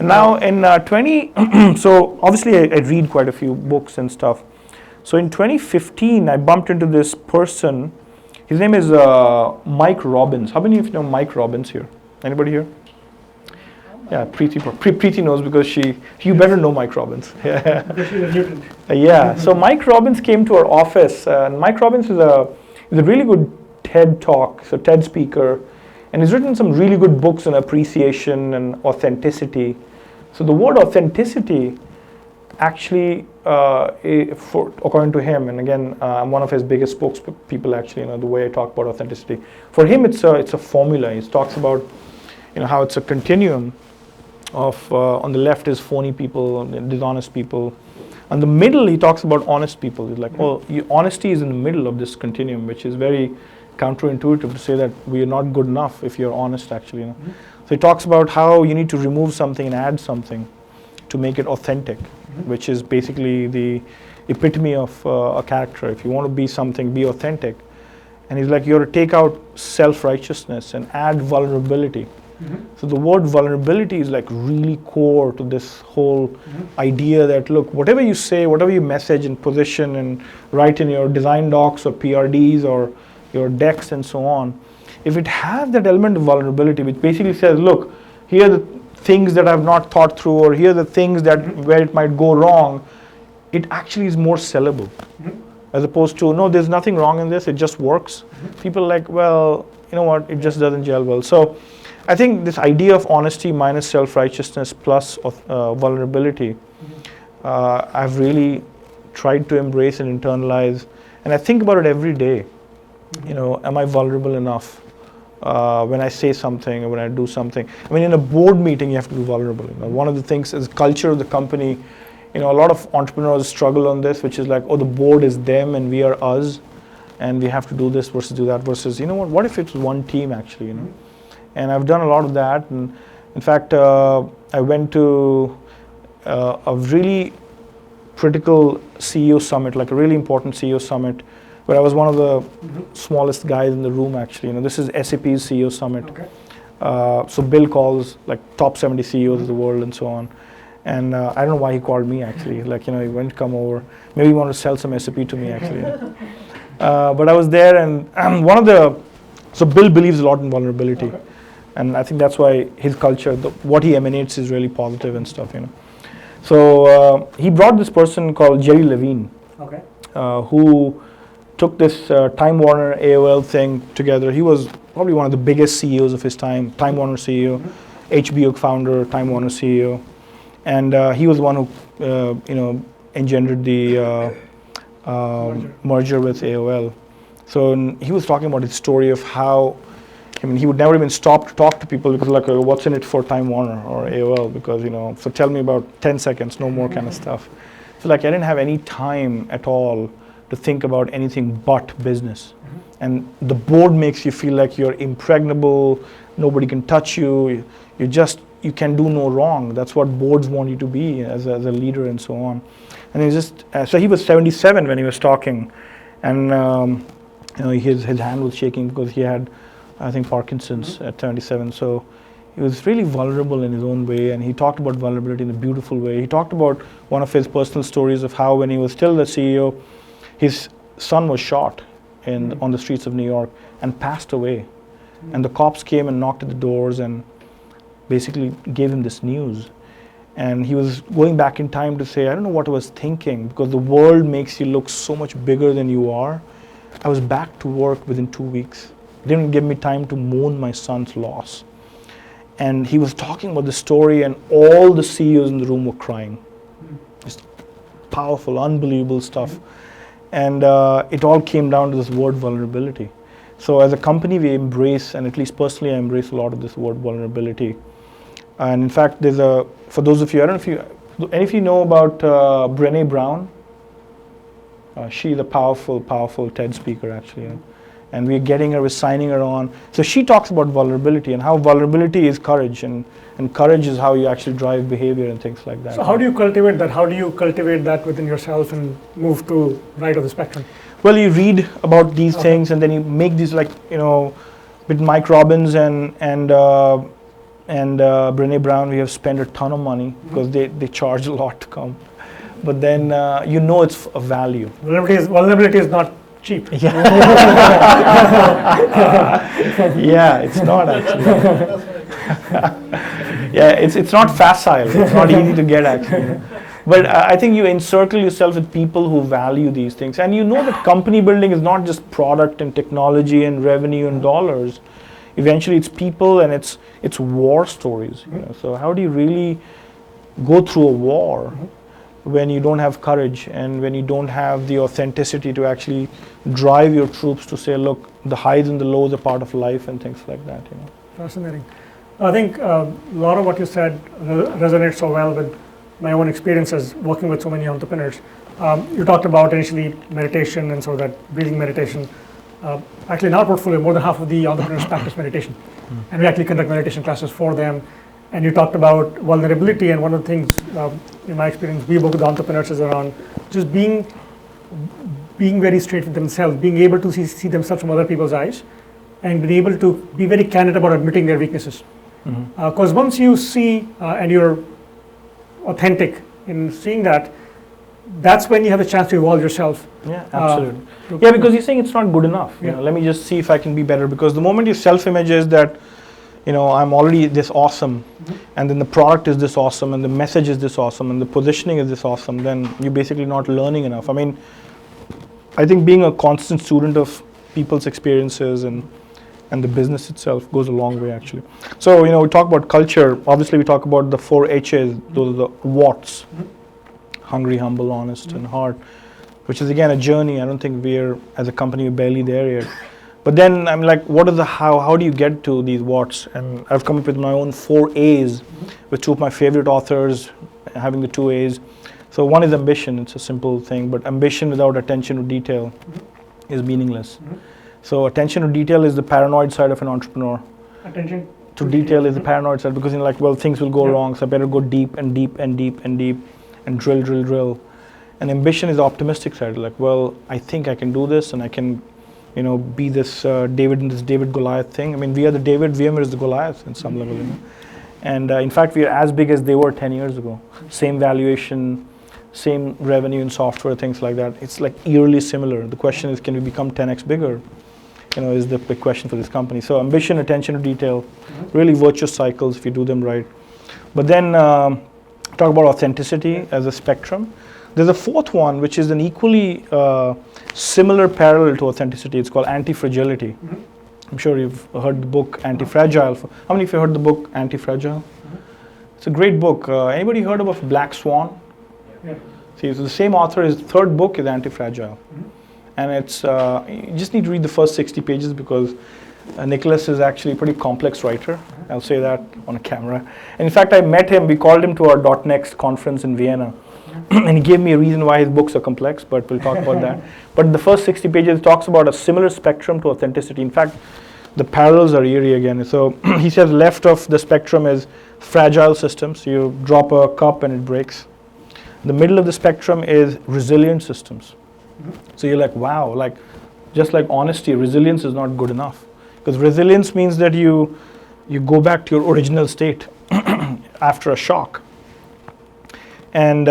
B: now in 20, so obviously I read quite a few books and stuff. So in 2015, I bumped into this person. His name is Mike Robbins. How many of you know Mike Robbins here? Anybody here? Yeah, Preeti knows because you better know Mike Robbins. Yeah, so Mike Robbins came to our office. And Mike Robbins is a really good TED talk, so TED speaker. And he's written some really good books on appreciation and authenticity. So the word authenticity actually, according to him, and again, I'm one of his biggest spokespeople actually, the way I talk about authenticity. For him, it's a formula. He talks about, how it's a continuum of, on the left is phony people, dishonest people. On the middle, he talks about honest people. He's like, honesty is in the middle of this continuum, which is very counterintuitive to say that we are not good enough if you're honest, actually. So he talks about how you need to remove something and add something to make it authentic, which is basically the epitome of a character. If you want to be something, be authentic. And he's like, you have to take out self-righteousness and add vulnerability. So the word vulnerability is like really core to this whole idea that, look, whatever you say, whatever you message and position and write in your design docs or PRDs or your decks and so on, if it has that element of vulnerability, which basically says, look, here are the things that I've not thought through, or here are the things that where it might go wrong, it actually is more sellable. As opposed to, no, there's nothing wrong in this, it just works. People are like, well, you know what, it just doesn't gel well. So I think this idea of honesty minus self-righteousness plus vulnerability, I've really tried to embrace and internalize, and I think about it every day. You know, am I vulnerable enough when I say something or when I do something? I mean, in a board meeting, you have to be vulnerable. You know, one of the things is culture of the company. You know, a lot of entrepreneurs struggle on this, which is like, oh, the board is them and we are us, and we have to do this versus do that versus, you know what if it's one team actually, you know? And I've done a lot of that. And in fact, I went to a really critical CEO summit, like a really important CEO summit, where I was one of the smallest guys in the room actually. You know, this is SAP's CEO summit.
A: Okay.
B: So Bill calls like top 70 CEOs of the world and so on. And I don't know why he called me actually. Like, you know, he went to come over. Maybe he wanted to sell some SAP to me actually. But I was there, and so Bill believes a lot in vulnerability. Okay. And I think that's why his culture, what he emanates is really positive and stuff, you know. So he brought this person called Jerry Levine,
A: okay,
B: who took this Time Warner AOL thing together. He was probably one of the biggest CEOs of his time, Time Warner CEO, HBO founder, Time Warner CEO. And he was the one who, you know, engendered the merger with AOL. So he was talking about his story of how, I mean, he would never even stop to talk to people because like, what's in it for Time Warner or AOL? Because, you know, so tell me about 10 seconds, no more kind of stuff. So like, I didn't have any time at all to think about anything but business. And the board makes you feel like you're impregnable, nobody can touch you, you can do no wrong. That's what boards want you to be as a leader and so on. And he just, so he was 77 when he was talking, and you know, his hand was shaking because he had, I think, Parkinson's at 77. So he was really vulnerable in his own way, and he talked about vulnerability in a beautiful way. He talked about one of his personal stories of how when he was still the CEO, his son was shot on the streets of New York and passed away. And the cops came and knocked at the doors and basically gave him this news. And he was going back in time to say, I don't know what I was thinking, because the world makes you look so much bigger than you are. I was back to work within 2 weeks. It didn't give me time to mourn my son's loss. And he was talking about the story, and all the CEOs in the room were crying. Just powerful, unbelievable stuff. And it all came down to this word vulnerability. So as a company, we embrace, and at least personally, I embrace a lot of this word vulnerability. And in fact, there's for those of you, I don't know if any of you know about Brené Brown. She's a powerful, powerful TED speaker actually. And we're getting her, we're signing her on. So she talks about vulnerability and how vulnerability is courage, and courage is how you actually drive behavior and things like that.
A: So how do you cultivate that? How do you cultivate that within yourself and move to right of the spectrum?
B: Well, you read about these things, and then you make these, like, you know, with Mike Robbins and Brené Brown, we have spent a ton of money because they charge a lot to come. But then you know it's a value.
A: Vulnerability is not cheap.
B: Yeah. Yeah, it's not actually. Yeah, it's not facile. It's not easy to get actually. But I think you encircle yourself with people who value these things, and you know that company building is not just product and technology and revenue and dollars. Eventually, it's people, and it's war stories. You know? So how do you really go through a war when you don't have courage and when you don't have the authenticity to actually drive your troops to say, look, the highs and the lows are part of life and things like that. You know.
A: Fascinating. I think a lot of what you said resonates so well with my own experiences working with so many entrepreneurs. You talked about initially meditation, and so that breathing meditation. Actually, in our portfolio, more than half of the entrepreneurs practice meditation, and we actually conduct meditation classes for them. And you talked about vulnerability, and one of the things, in my experience, we work with entrepreneurs is around just being being very straight with themselves, being able to see themselves from other people's eyes, and being able to be very candid about admitting their weaknesses. Because once you see and you're authentic in seeing that, that's when you have a chance to evolve yourself.
B: Yeah, absolutely. Yeah, because you're saying it's not good enough. You know, let me just see if I can be better. Because the moment your self-image is that, I'm already this awesome, and then the product is this awesome, and the message is this awesome, and the positioning is this awesome, then you're basically not learning enough. I mean, I think being a constant student of people's experiences and the business itself goes a long way, actually. So, we talk about culture. Obviously, we talk about the 4 H's. Those are the what's. Hungry, humble, honest, and hard, which is again a journey. I don't think as a company, we're barely there yet. But then I'm like, what is the how? How do you get to these what's? And I've come up with my own 4 A's, with 2 of my favorite authors having the 2 A's. So one is ambition. It's a simple thing, but ambition without attention to detail is meaningless. So attention to detail is the paranoid side of an entrepreneur.
A: Attention
B: to detail is the paranoid side, because things will go wrong, so I better go deep and deep and deep and deep and drill. And ambition is the optimistic side, I think I can do this, and I can, be this David in this David Goliath thing. I mean, we are the David, VMware is the Goliath in some level, And in fact, we are as big as they were 10 years ago. Same valuation, same revenue in software, things like that. It's eerily similar. The question is, can we become 10x bigger? Is the big question for this company. So ambition, attention to detail, really virtuous cycles if you do them right. But then talk about authenticity as a spectrum. There's a 4th one, which is an equally similar parallel to authenticity. It's called anti-fragility. I'm sure you've heard the book Anti-Fragile. How many of you heard the book Anti-Fragile? It's a great book. Anybody heard of Black Swan?
A: Yeah.
B: See, so the same author, his 3rd book is Anti-Fragile. And it's, you just need to read the first 60 pages, because Nicholas is actually a pretty complex writer. I'll say that on camera. And in fact, I met him, we called him to our .next conference in Vienna. And he gave me a reason why his books are complex, but we'll talk about that. But the first 60 pages talks about a similar spectrum to authenticity. In fact, the parallels are eerie again. So he says left of the spectrum is fragile systems. You drop a cup and it breaks. The middle of the spectrum is resilient systems. So you're like, wow, just like honesty, resilience is not good enough. Because resilience means that you go back to your original state after a shock. And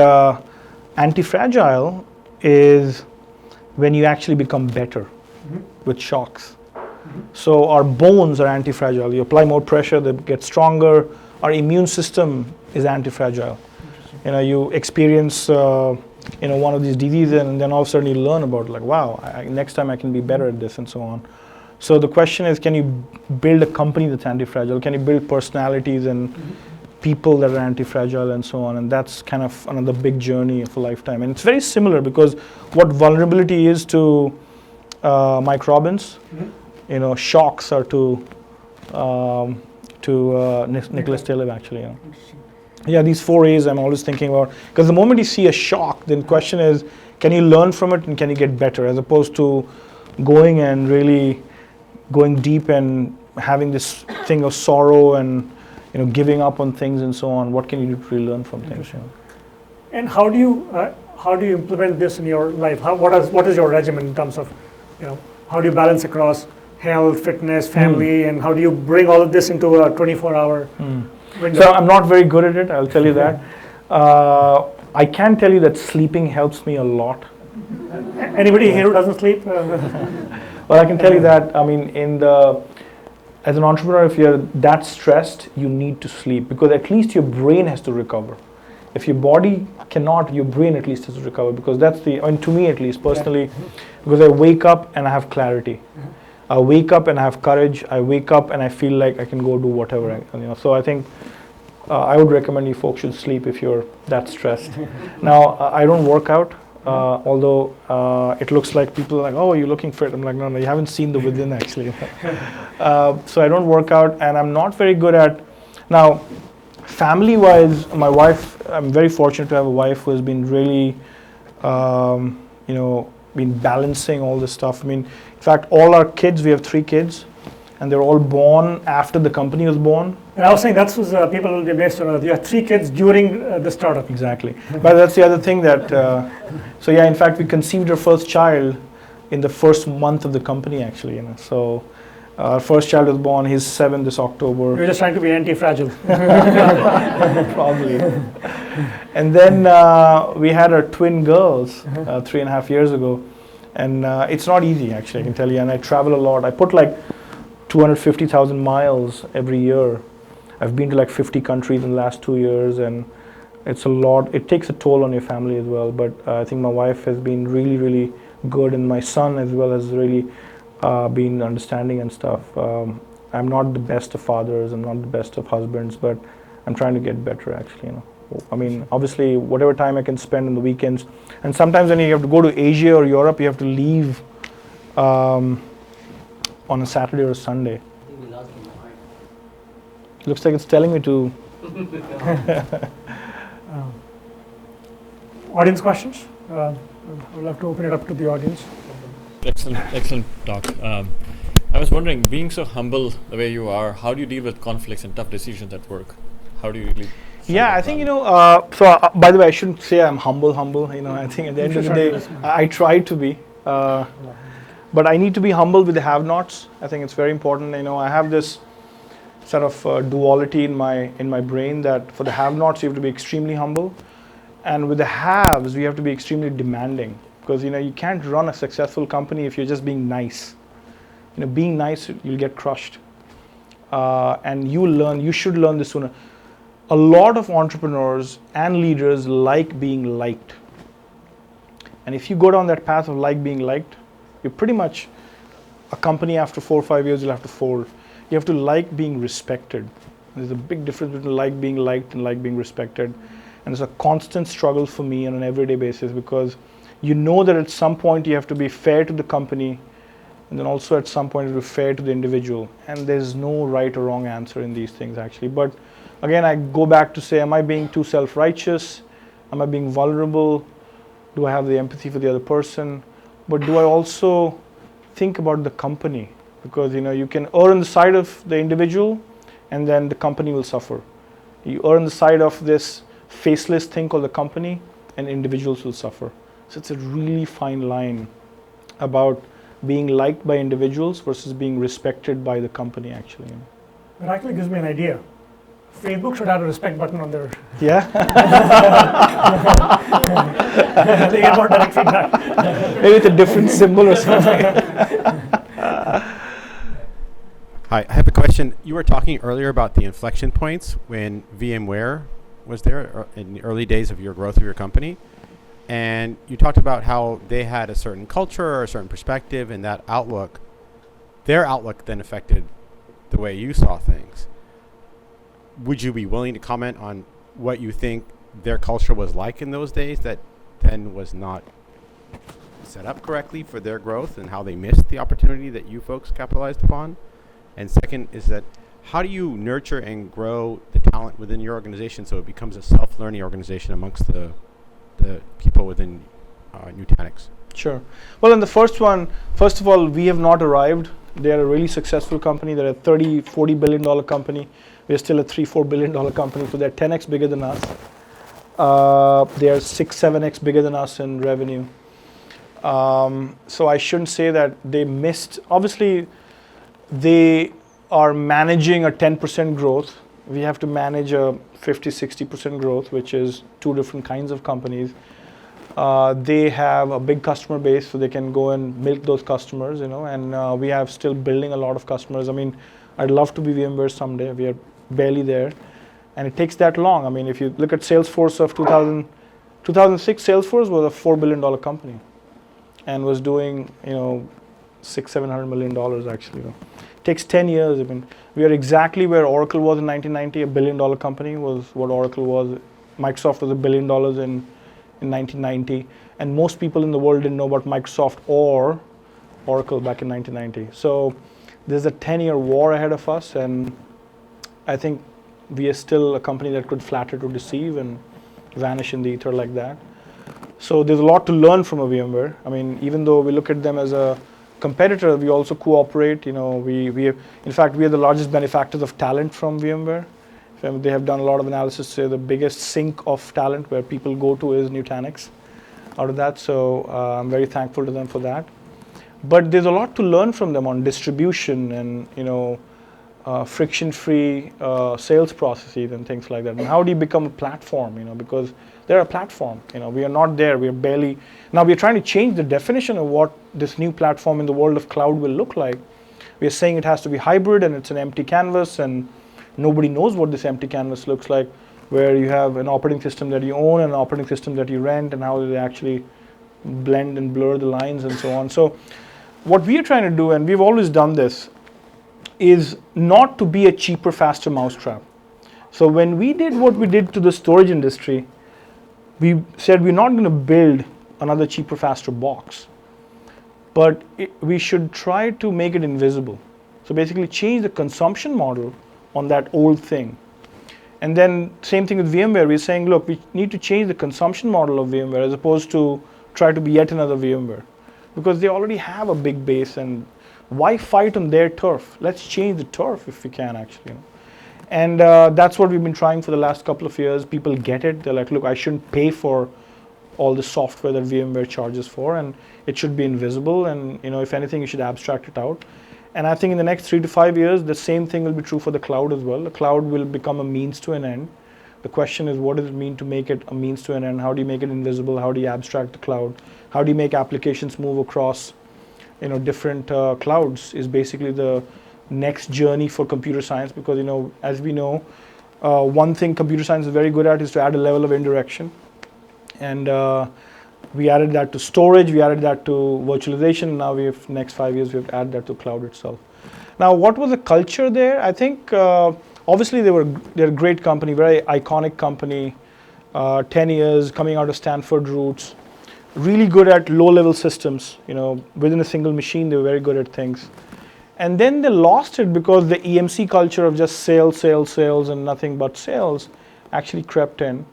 B: anti-fragile is when you actually become better with shocks. So our bones are anti-fragile. You apply more pressure, they get stronger. Our immune system is anti-fragile. You experience one of these diseases, and then all of a sudden you learn about wow, next time I can be better at this, and so on. So the question is, can you build a company that's anti-fragile? Can you build personalities and people that are anti-fragile and so on? And that's kind of another big journey of a lifetime. And it's very similar, because what vulnerability is to Mike Robbins, shocks are to Nicholas Taleb, actually. Yeah, these 4 A's I'm always thinking about, because the moment you see a shock, then the question is, can you learn from it and can you get better, as opposed to going and really going deep and having this thing of sorrow and giving up on things and so on. What can you do to really learn from things?
A: And how do you implement this in your life? What is your regimen in terms of, how do you balance across health, fitness, family, and how do you bring all of this into a 24-hour window?
B: So I'm not very good at it, I'll tell you that. I can tell you that sleeping helps me a lot.
A: Anybody here who doesn't sleep?
B: Well, I can tell you that, I mean, as an entrepreneur, if you're that stressed, you need to sleep, because at least your brain has to recover. If your body cannot, your brain at least has to recover, because that's to me at least, personally, because I wake up and I have clarity. I wake up and I have courage. I wake up and I feel like I can go do whatever. So I think I would recommend you folks should sleep if you're that stressed. Now, I don't work out, although it looks like people are like, oh, you're looking fit. I'm like, no, you haven't seen the within, actually. So I don't work out, and I'm not very good at, now, family-wise, my wife, I'm very fortunate to have a wife who has been really, been balancing all this stuff. I mean, in fact, all our kids, we have 3 kids, and they're all born after the company was born.
A: And I was saying that's people will be based on. You have 3 kids during the startup.
B: Exactly. But that's the other thing that, so yeah, in fact, we conceived our first child in the first month of the company, actually. So our first child was born. He's 7 this October.
A: You're just trying to be anti-fragile.
B: Probably. And then we had our twin girls 3.5 years ago. And it's not easy, actually, I can tell you. And I travel a lot. I put like 250,000 miles every year. I've been to like 50 countries in the last 2 years, and it's a lot. It takes a toll on your family as well. But I think my wife has been really, really good, and my son as well has really been understanding and stuff. I'm not the best of fathers. I'm not the best of husbands, but I'm trying to get better, actually. I mean, obviously, whatever time I can spend on the weekends, and sometimes when you have to go to Asia or Europe, you have to leave on a Saturday or a Sunday.
C: I think we lost him.
B: Looks like it's telling me to.
A: Audience questions? I would love to open it up to the audience.
D: Excellent talk. I was wondering, being so humble the way you are, how do you deal with conflicts and tough decisions at work? How do you really?
B: Yeah, I think, by the way, I shouldn't say I'm humble. I think at the end of the day, I try to be. But I need to be humble with the have-nots. I think it's very important. I have this sort of duality in my brain that for the have-nots, you have to be extremely humble. And with the haves, you have to be extremely demanding. Because, you can't run a successful company if you're just being nice. Being nice, you'll get crushed. And you should learn this sooner. A lot of entrepreneurs and leaders like being liked. And if you go down that path of being liked, you're pretty much a company after 4 or 5 years, you'll have to fold. You have to like being respected. There's a big difference between like being liked and like being respected. And it's a constant struggle for me on an everyday basis, because you know that at some point you have to be fair to the company, and then also at some point you have to be fair to the individual. And there's no right or wrong answer in these things, actually. But again, I go back to say, am I being too self-righteous? Am I being vulnerable? Do I have the empathy for the other person? But do I also think about the company? Because you can err on the side of the individual, and then the company will suffer. You err on the side of this faceless thing called the company, and individuals will suffer. So it's a really fine line about being liked by individuals versus being respected by the company, actually.
A: It actually gives me an idea. Facebook should have a respect button on their.
B: Yeah.
A: They get more direct feedback.
B: Maybe with a different symbol or something.
E: Hi, I have a question. You were talking earlier about the inflection points when VMware was there in the early days of your growth of your company. And you talked about how they had a certain culture or a certain perspective, and that outlook, their outlook then affected the way you saw things. Would you be willing to comment on what you think their culture was like in those days that then was not set up correctly for their growth, and how they missed the opportunity that you folks capitalized upon? And second is that, how do you nurture and grow the talent within your organization so it becomes a self-learning organization amongst the people within Nutanix?
B: Sure. Well, in the first one, first of all, we have not arrived. They are a really successful company. They're a $30-40 billion company. We're still a $3-4 billion company, so they're 10x bigger than us. They are 6-7x bigger than us in revenue. So I shouldn't say that they missed. Obviously, they are managing a 10% growth. We have to manage a 50-60% growth, which is two different kinds of companies. They have a big customer base, so they can go and milk those customers, and we have still building a lot of customers. I mean, I'd love to be VMware someday. We are barely there, and it takes that long. I mean, if you look at Salesforce of 2006, Salesforce was a $4 billion company and was doing, $600-700 million actually. It takes 10 years. I mean, we are exactly where Oracle was in 1990. $1 billion company was what Oracle was. Microsoft was $1 billion in 1990, and most people in the world didn't know about Microsoft or Oracle back in 1990. So there's a 10-year war ahead of us, and I think we are still a company that could flatter to deceive and vanish in the ether like that. So there's a lot to learn from a VMware. I mean, even though we look at them as a competitor, we also cooperate. In fact, we are the largest benefactors of talent from VMware. They have done a lot of analysis, say the biggest sink of talent where people go to is Nutanix out of that. So I'm very thankful to them for that. But there's a lot to learn from them on distribution and friction-free sales processes and things like that. And how do you become a platform? Because they're a platform. We are not there. We are barely. Now we are trying to change the definition of what this new platform in the world of cloud will look like. We are saying it has to be hybrid and it's an empty canvas, and nobody knows what this empty canvas looks like, where you have an operating system that you own and an operating system that you rent, and how do they actually blend and blur the lines and so on. So what we are trying to do, and we've always done this, is not to be a cheaper, faster mousetrap. So when we did what we did to the storage industry, we said we're not going to build another cheaper, faster box, but we should try to make it invisible. So basically change the consumption model on that old thing. And then same thing with VMware, we're saying, look, we need to change the consumption model of VMware as opposed to try to be yet another VMware, because they already have a big base, and why fight on their turf? Let's change the turf if we can actually. And that's what we've been trying for the last couple of years. People get it. They're like, look, I shouldn't pay for all the software that VMware charges for, and it should be invisible, and if anything, you should abstract it out. And I think in the next 3 to 5 years, the same thing will be true for the cloud as well. The cloud will become a means to an end. The question is, what does it mean to make it a means to an end? How do you make it invisible? How do you abstract the cloud? How do you make applications move across different clouds is basically the next journey for computer science, because as we know, one thing computer science is very good at is to add a level of indirection. And we added that to storage, we added that to virtualization. Now we have, next 5 years, we have added that to cloud itself. Now, what was the culture there? I think obviously they're a great company, very iconic company, 10 years coming out of Stanford roots, really good at low-level systems. Within a single machine, they were very good at things. And then they lost it because the EMC culture of just sales, sales, sales, and nothing but sales actually crept in.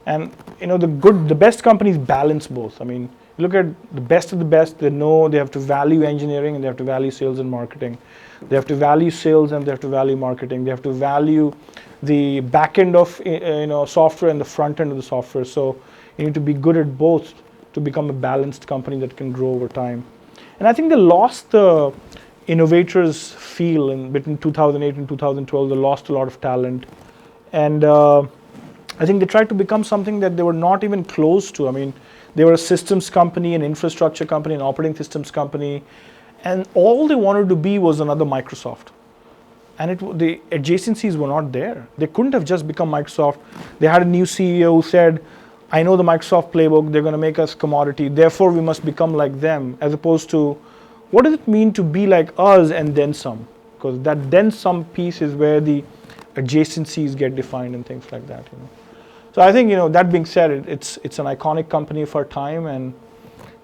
B: And the best companies balance both. I mean, look at the best of the best. They know they have to value engineering and they have to value sales and marketing. They have to value sales and they have to value marketing. They have to value the back end of software and the front end of the software. So you need to be good at both to become a balanced company that can grow over time. And I think they lost the innovators feel between 2008 and 2012. They lost a lot of talent. And I think they tried to become something that they were not even close to. I mean, they were a systems company, an infrastructure company, an operating systems company, and all they wanted to be was another Microsoft. And the adjacencies were not there. They couldn't have just become Microsoft. They had a new CEO who said, I know the Microsoft playbook, they're going to make us commodity, therefore we must become like them, as opposed to, what does it mean to be like us and then some? Because that then some piece is where the adjacencies get defined and things like that. So I think, that being said, it's an iconic company of our time, and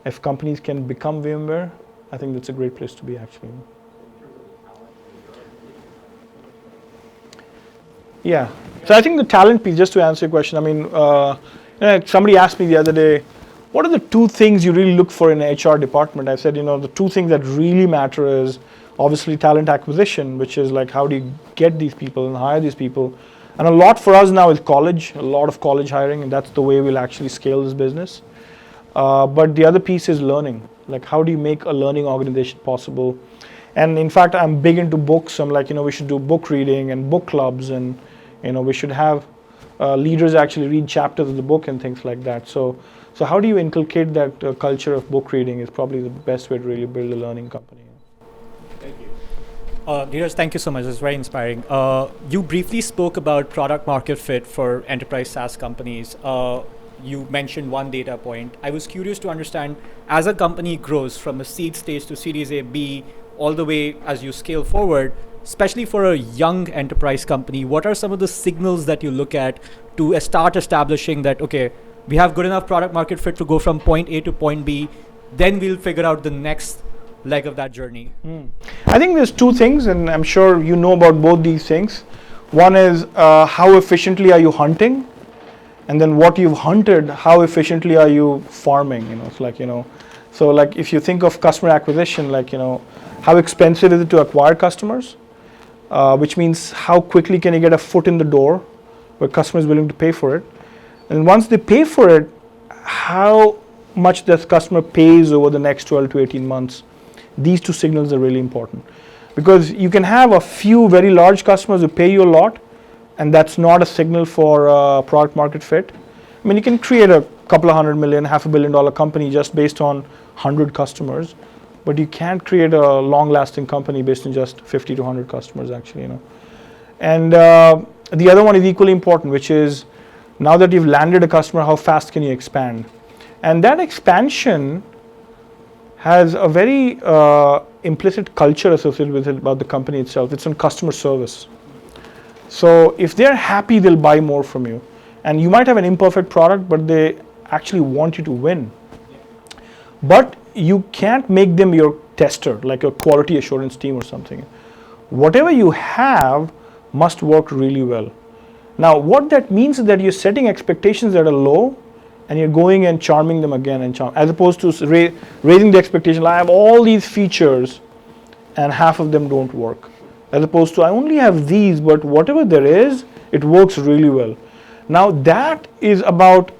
B: if companies can become VMware, I think that's a great place to be actually. Yeah. So I think the talent piece, just to answer your question, I mean, somebody asked me the other day, what are the 2 things you really look for in an HR department? I said, the 2 things that really matter is obviously talent acquisition, which is like, how do you get these people and hire these people? And a lot for us now is college, a lot of college hiring, and that's the way we'll actually scale this business. But the other piece is learning. Like, how do you make a learning organization possible? And in fact, I'm big into books. I'm like, we should do book reading and book clubs, and we should have leaders actually read chapters of the book and things like that. So how do you inculcate that culture of book reading is probably the best way to really build a learning company.
C: Thank you. Dheeraj, thank you so much. It's very inspiring. You briefly spoke about product market fit for enterprise SaaS companies. You mentioned one data point. I was curious to understand, as a company grows from a seed stage to Series A, B, all the way as you scale forward, especially for a young enterprise company, what are some of the signals that you look at to start establishing that, okay, we have good enough product market fit to go from point A to point B, then we'll figure out the next leg of that journey?
B: I think there's 2 things, and I'm sure you know about both these things. One is how efficiently are you hunting? And then what you've hunted, how efficiently are you farming? It's like, So like if you think of customer acquisition, like, how expensive is it to acquire customers? Which means how quickly can you get a foot in the door where customer is willing to pay for it? And once they pay for it, how much this customer pays over the next 12 to 18 months. These two signals are really important, because you can have a few very large customers who pay you a lot, and that's not a signal for product market fit. I mean, you can create a couple of $100 million, $500 million company just based on 100 customers, but you can't create a long-lasting company based on just 50 to 100 customers, actually. And the other one is equally important, which is now that you've landed a customer, how fast can you expand? And that expansion has a very implicit culture associated with it about the company itself. It's on customer service. So if they're happy, they'll buy more from you. And you might have an imperfect product, but they actually want you to win. But you can't make them your tester, like a quality assurance team or something. Whatever you have must work really well. Now, what that means is that you're setting expectations that are low, and you're going and charming them again and as opposed to raising the expectation. I have all these features, and half of them don't work. As opposed to I only have these, but whatever there is, it works really well. Now that is about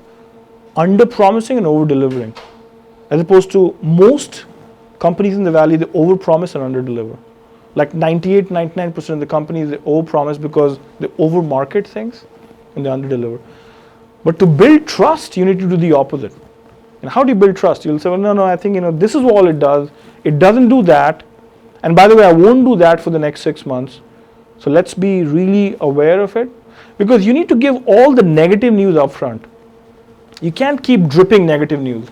B: under-promising and over-delivering. As opposed to most companies in the valley, they over-promise and under-deliver. Like 98-99% of the companies, they over-promise because they over-market things and they under-deliver. But to build trust, you need to do the opposite. And how do you build trust? You'll say, well, no, I think this is all it does. It doesn't do that. And by the way, I won't do that for the next 6 months. So let's be really aware of it. Because you need to give all the negative news up front. You can't keep dripping negative news,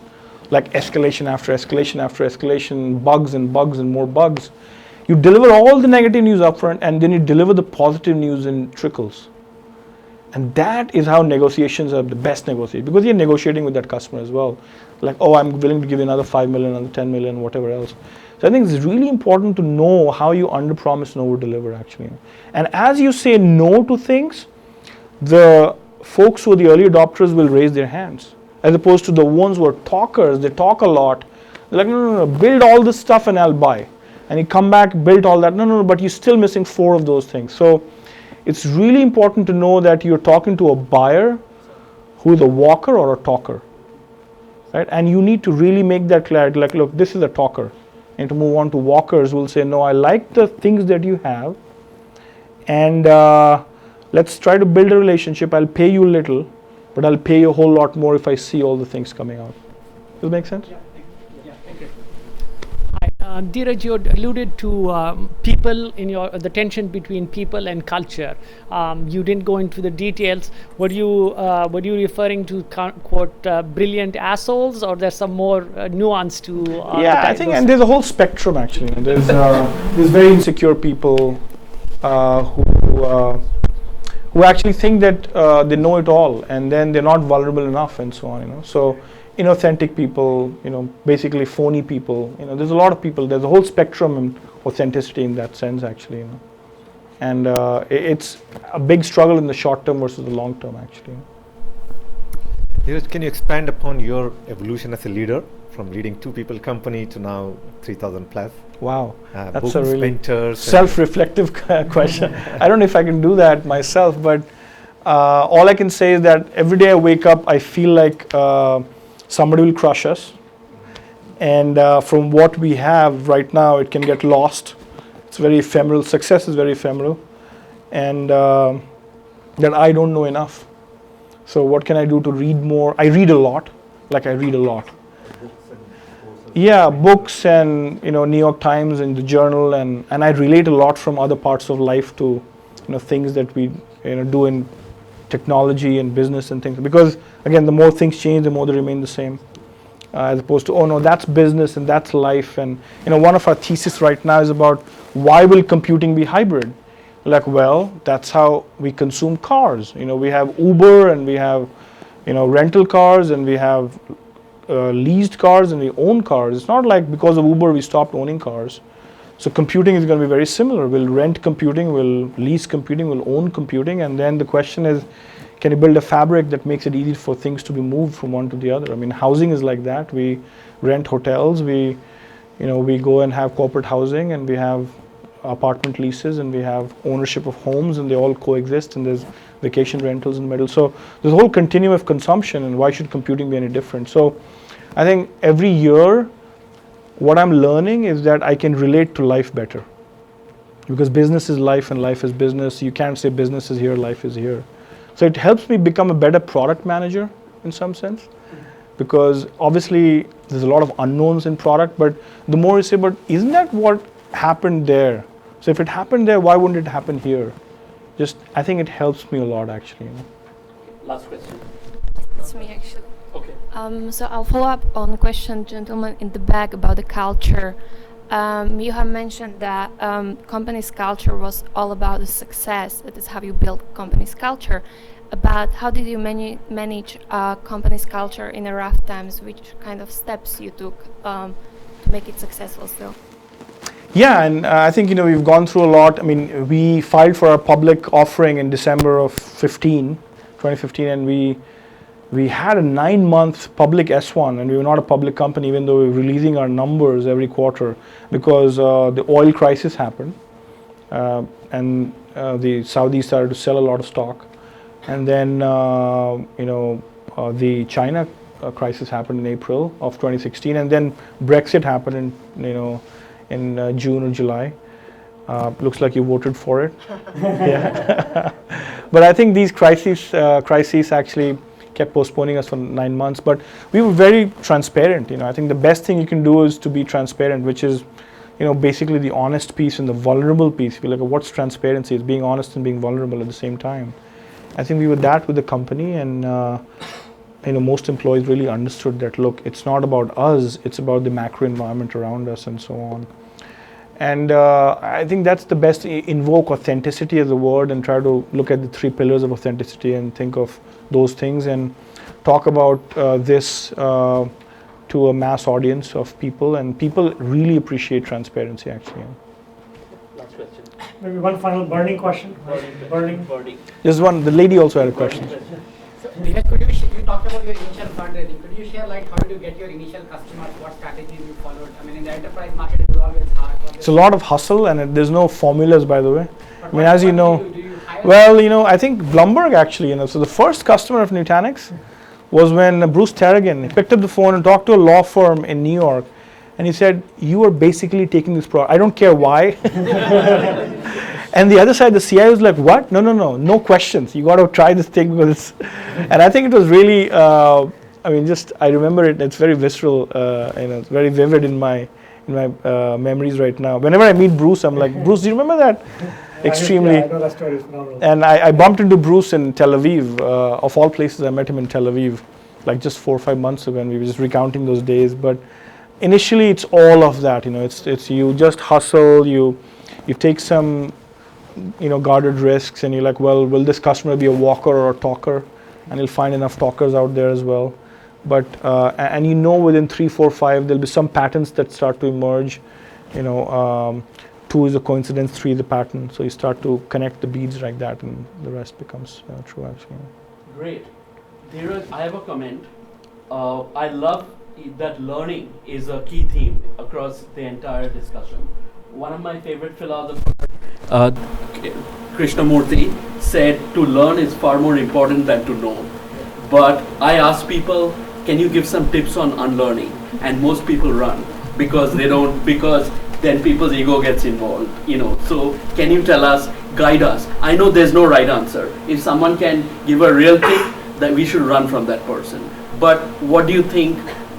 B: like escalation after escalation after escalation, bugs and more bugs. You deliver all the negative news up front, and then you deliver the positive news in trickles. And that is how negotiations are the best negotiations, because you're negotiating with that customer as well. Like, oh, I'm willing to give you another 5 million, another 10 million, whatever else. So I think it's really important to know how you under-promise and over-deliver, actually. And as you say no to things, the folks who are the early adopters will raise their hands, as opposed to the ones who are talkers. They talk a lot. They're like, no, build all this stuff and I'll buy. And you come back, build all that. No, but you're still missing 4 of those things. So it's really important to know that you're talking to a buyer who is a walker or a talker, right? And you need to really make that clear. Like, look, this is a talker. And to move on to walkers, will say, no, I like the things that you have, and let's try to build a relationship. I'll pay you a little, but I'll pay you a whole lot more if I see all the things coming out. Does it make sense?
F: Yeah, thank you. Hi, Dheeraj, you alluded to people in the tension between people and culture. You didn't go into the details. Were you referring to quote brilliant assholes, or there's some more nuance to?
B: Yeah, I think, and there's a whole spectrum actually. There's very insecure people who actually think that they know it all, and then they're not vulnerable enough, and so on. So inauthentic people, basically phony people. There's a lot of people. There's a whole spectrum in authenticity in that sense, actually. And it's a big struggle in the short term versus the long term, actually.
G: Dheeraj, can you expand upon your evolution as a leader, from leading 2-people company to now 3,000 plus?
B: Wow, that's
G: books,
B: a really
G: mentors,
B: self-reflective question. I don't know if I can do that myself, but all I can say is that every day I wake up, I feel like somebody will crush us, and from what we have right now, it can get lost. It's very ephemeral. Success is very ephemeral, and that I don't know enough. So what can I do to read more? I read a lot. Yeah, books and New York Times and the Journal, and I relate a lot from other parts of life to things that we do in technology and business and things, because again, the more things change, the more they remain the same, as opposed to, oh no, that's business and that's life. And one of our thesis right now is about why will computing be hybrid? Like, well, that's how we consume cars. We have Uber, and we have rental cars, and we have leased cars, and we own cars. It's not like because of Uber we stopped owning cars. So computing is going to be very similar. We'll rent computing, we'll lease computing, we'll own computing, and then the question is, can you build a fabric that makes it easy for things to be moved from one to the other? I mean, housing is like that. We rent hotels, we go and have corporate housing, and we have apartment leases, and we have ownership of homes, and they all coexist, and there's vacation rentals in the middle. So there's a whole continuum of consumption, and why should computing be any different? So I think every year what I'm learning is that I can relate to life better, because business is life and life is business. You can't say business is here, life is here. So it helps me become a better product manager in some sense, because obviously there's a lot of unknowns in product, but the more you say, but isn't that what happened there? So if it happened there, why wouldn't it happen here? I think it helps me a lot, actually.
H: Last question.
I: It's me, actually.
H: Okay.
I: So I'll follow up on the question, gentleman in the back, about the culture. You have mentioned that company's culture was all about the success. That is how you build company's culture. But how did you manage company's culture in the rough times? Which kind of steps you took to make it successful still?
B: Yeah, and I think we've gone through a lot. I mean, we filed for our public offering in December of 2015, and we had a 9-month public S1, and we were not a public company, even though we were releasing our numbers every quarter, because the oil crisis happened, and the Saudis started to sell a lot of stock, and then the China crisis happened in April of 2016, and then Brexit happened in June or July. Looks like you voted for it. Yeah. But I think these crises actually kept postponing us for 9 months. But we were very transparent. I think the best thing you can do is to be transparent, which is, basically the honest piece and the vulnerable piece. If you look at what's transparency, it's being honest and being vulnerable at the same time. I think we were that with the company, and most employees really understood that, look, it's not about us, it's about the macro environment around us and so on. And I think that's the best. Invoke authenticity as a word, and try to look at the 3 pillars of authenticity and think of those things, and talk about this to a mass audience of people, and people really appreciate transparency, actually.
H: Last question.
A: Maybe one final burning question. Burning.
B: There's one, the lady also had a question.
J: So, Dheeraj, could you talked about your initial fundraising. Could you share how did you get your initial customers? What strategies you followed? I mean, in the enterprise market, it is always hard.
B: It's a lot of hustle, and there's no formulas, by the way.
J: But
B: I mean, as you know, I think Bloomberg actually, so the first customer of Nutanix was when Bruce Tarragon picked up the phone and talked to a law firm in New York, and he said, "You are basically taking this product. I don't care why." And the other side, the CIO was like, "What? No questions. You got to try this thing because it's." And I think it was really, I remember it. It's very visceral, it's very vivid in my memories right now. Whenever I meet Bruce, I'm like, "Bruce, do you remember that?" Extremely.
A: I know that story is phenomenal.
B: And I bumped into Bruce in Tel Aviv. Of all places, I met him in Tel Aviv, like just 4 or 5 months ago, and we were just recounting those days. But initially, it's all of that. It's you just hustle. You take some, guarded risks, and you're like, well, will this customer be a walker or a talker? And you'll find enough talkers out there as well. But and within 3, 4, 5, there'll be some patterns that start to emerge. 2 is a coincidence, 3 is a pattern. So you start to connect the beads like that, and the rest becomes true, actually.
H: Great. Dheeraj, I have a comment. I love that learning is a key theme across the entire discussion. One of my favorite philosophers, Krishnamurti, said to learn is far more important than to know. But I ask people, can you give some tips on unlearning? And most people run because then people's ego gets involved, So can you tell us, guide us? I know there's no right answer. If someone can give a real tip, then we should run from that person. But what do you think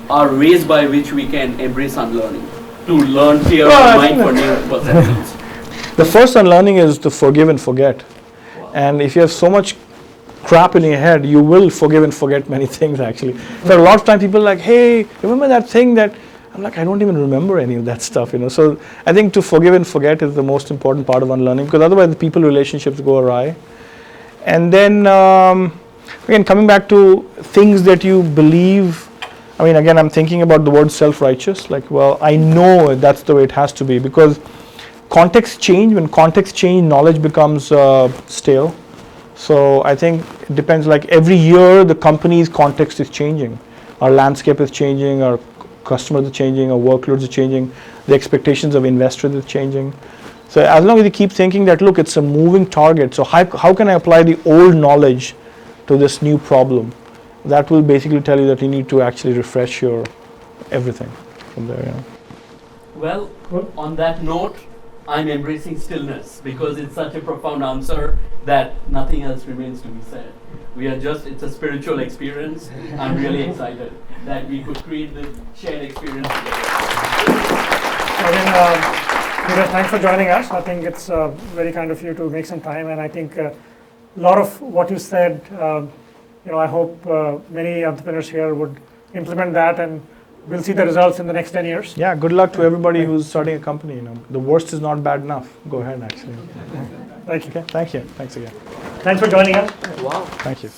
H: are ways by which we can embrace unlearning to learn clear mind for new perceptions?
B: The first unlearning is to forgive and forget. Wow. And if you have so much crap in your head, you will forgive and forget many things, actually. So a lot of times people are like, hey, remember that thing that... I'm like, I don't even remember any of that stuff, So I think to forgive and forget is the most important part of unlearning, because otherwise the people relationships go awry. And then, again, coming back to things that you believe, again, I'm thinking about the word self-righteous, like, well, I know that's the way it has to be, because context change. When context change, knowledge becomes stale. So I think it depends, like every year the company's context is changing. Our landscape is changing, our customers are changing, our workloads are changing, the expectations of investors are changing. So as long as you keep thinking that, look, it's a moving target, so how can I apply the old knowledge to this new problem? That will basically tell you that you need to actually refresh your everything from there. You know.
H: Well, on that note, I'm embracing stillness because it's such a profound answer that nothing else remains to be said. It's a spiritual experience. I'm really excited that we could create this shared experience together.
A: Again, Dheeraj, thanks for joining us. I think it's very kind of you to make some time, and I think a lot of what you said, I hope many entrepreneurs here would implement that, and we'll see the results in the next 10 years.
B: Yeah, good luck to everybody who's starting a company. The worst is not bad enough. Go ahead, actually.
A: Thank you.
B: Okay, thank you. Thanks again.
A: Thanks for joining us.
H: Wow.
B: Thank you.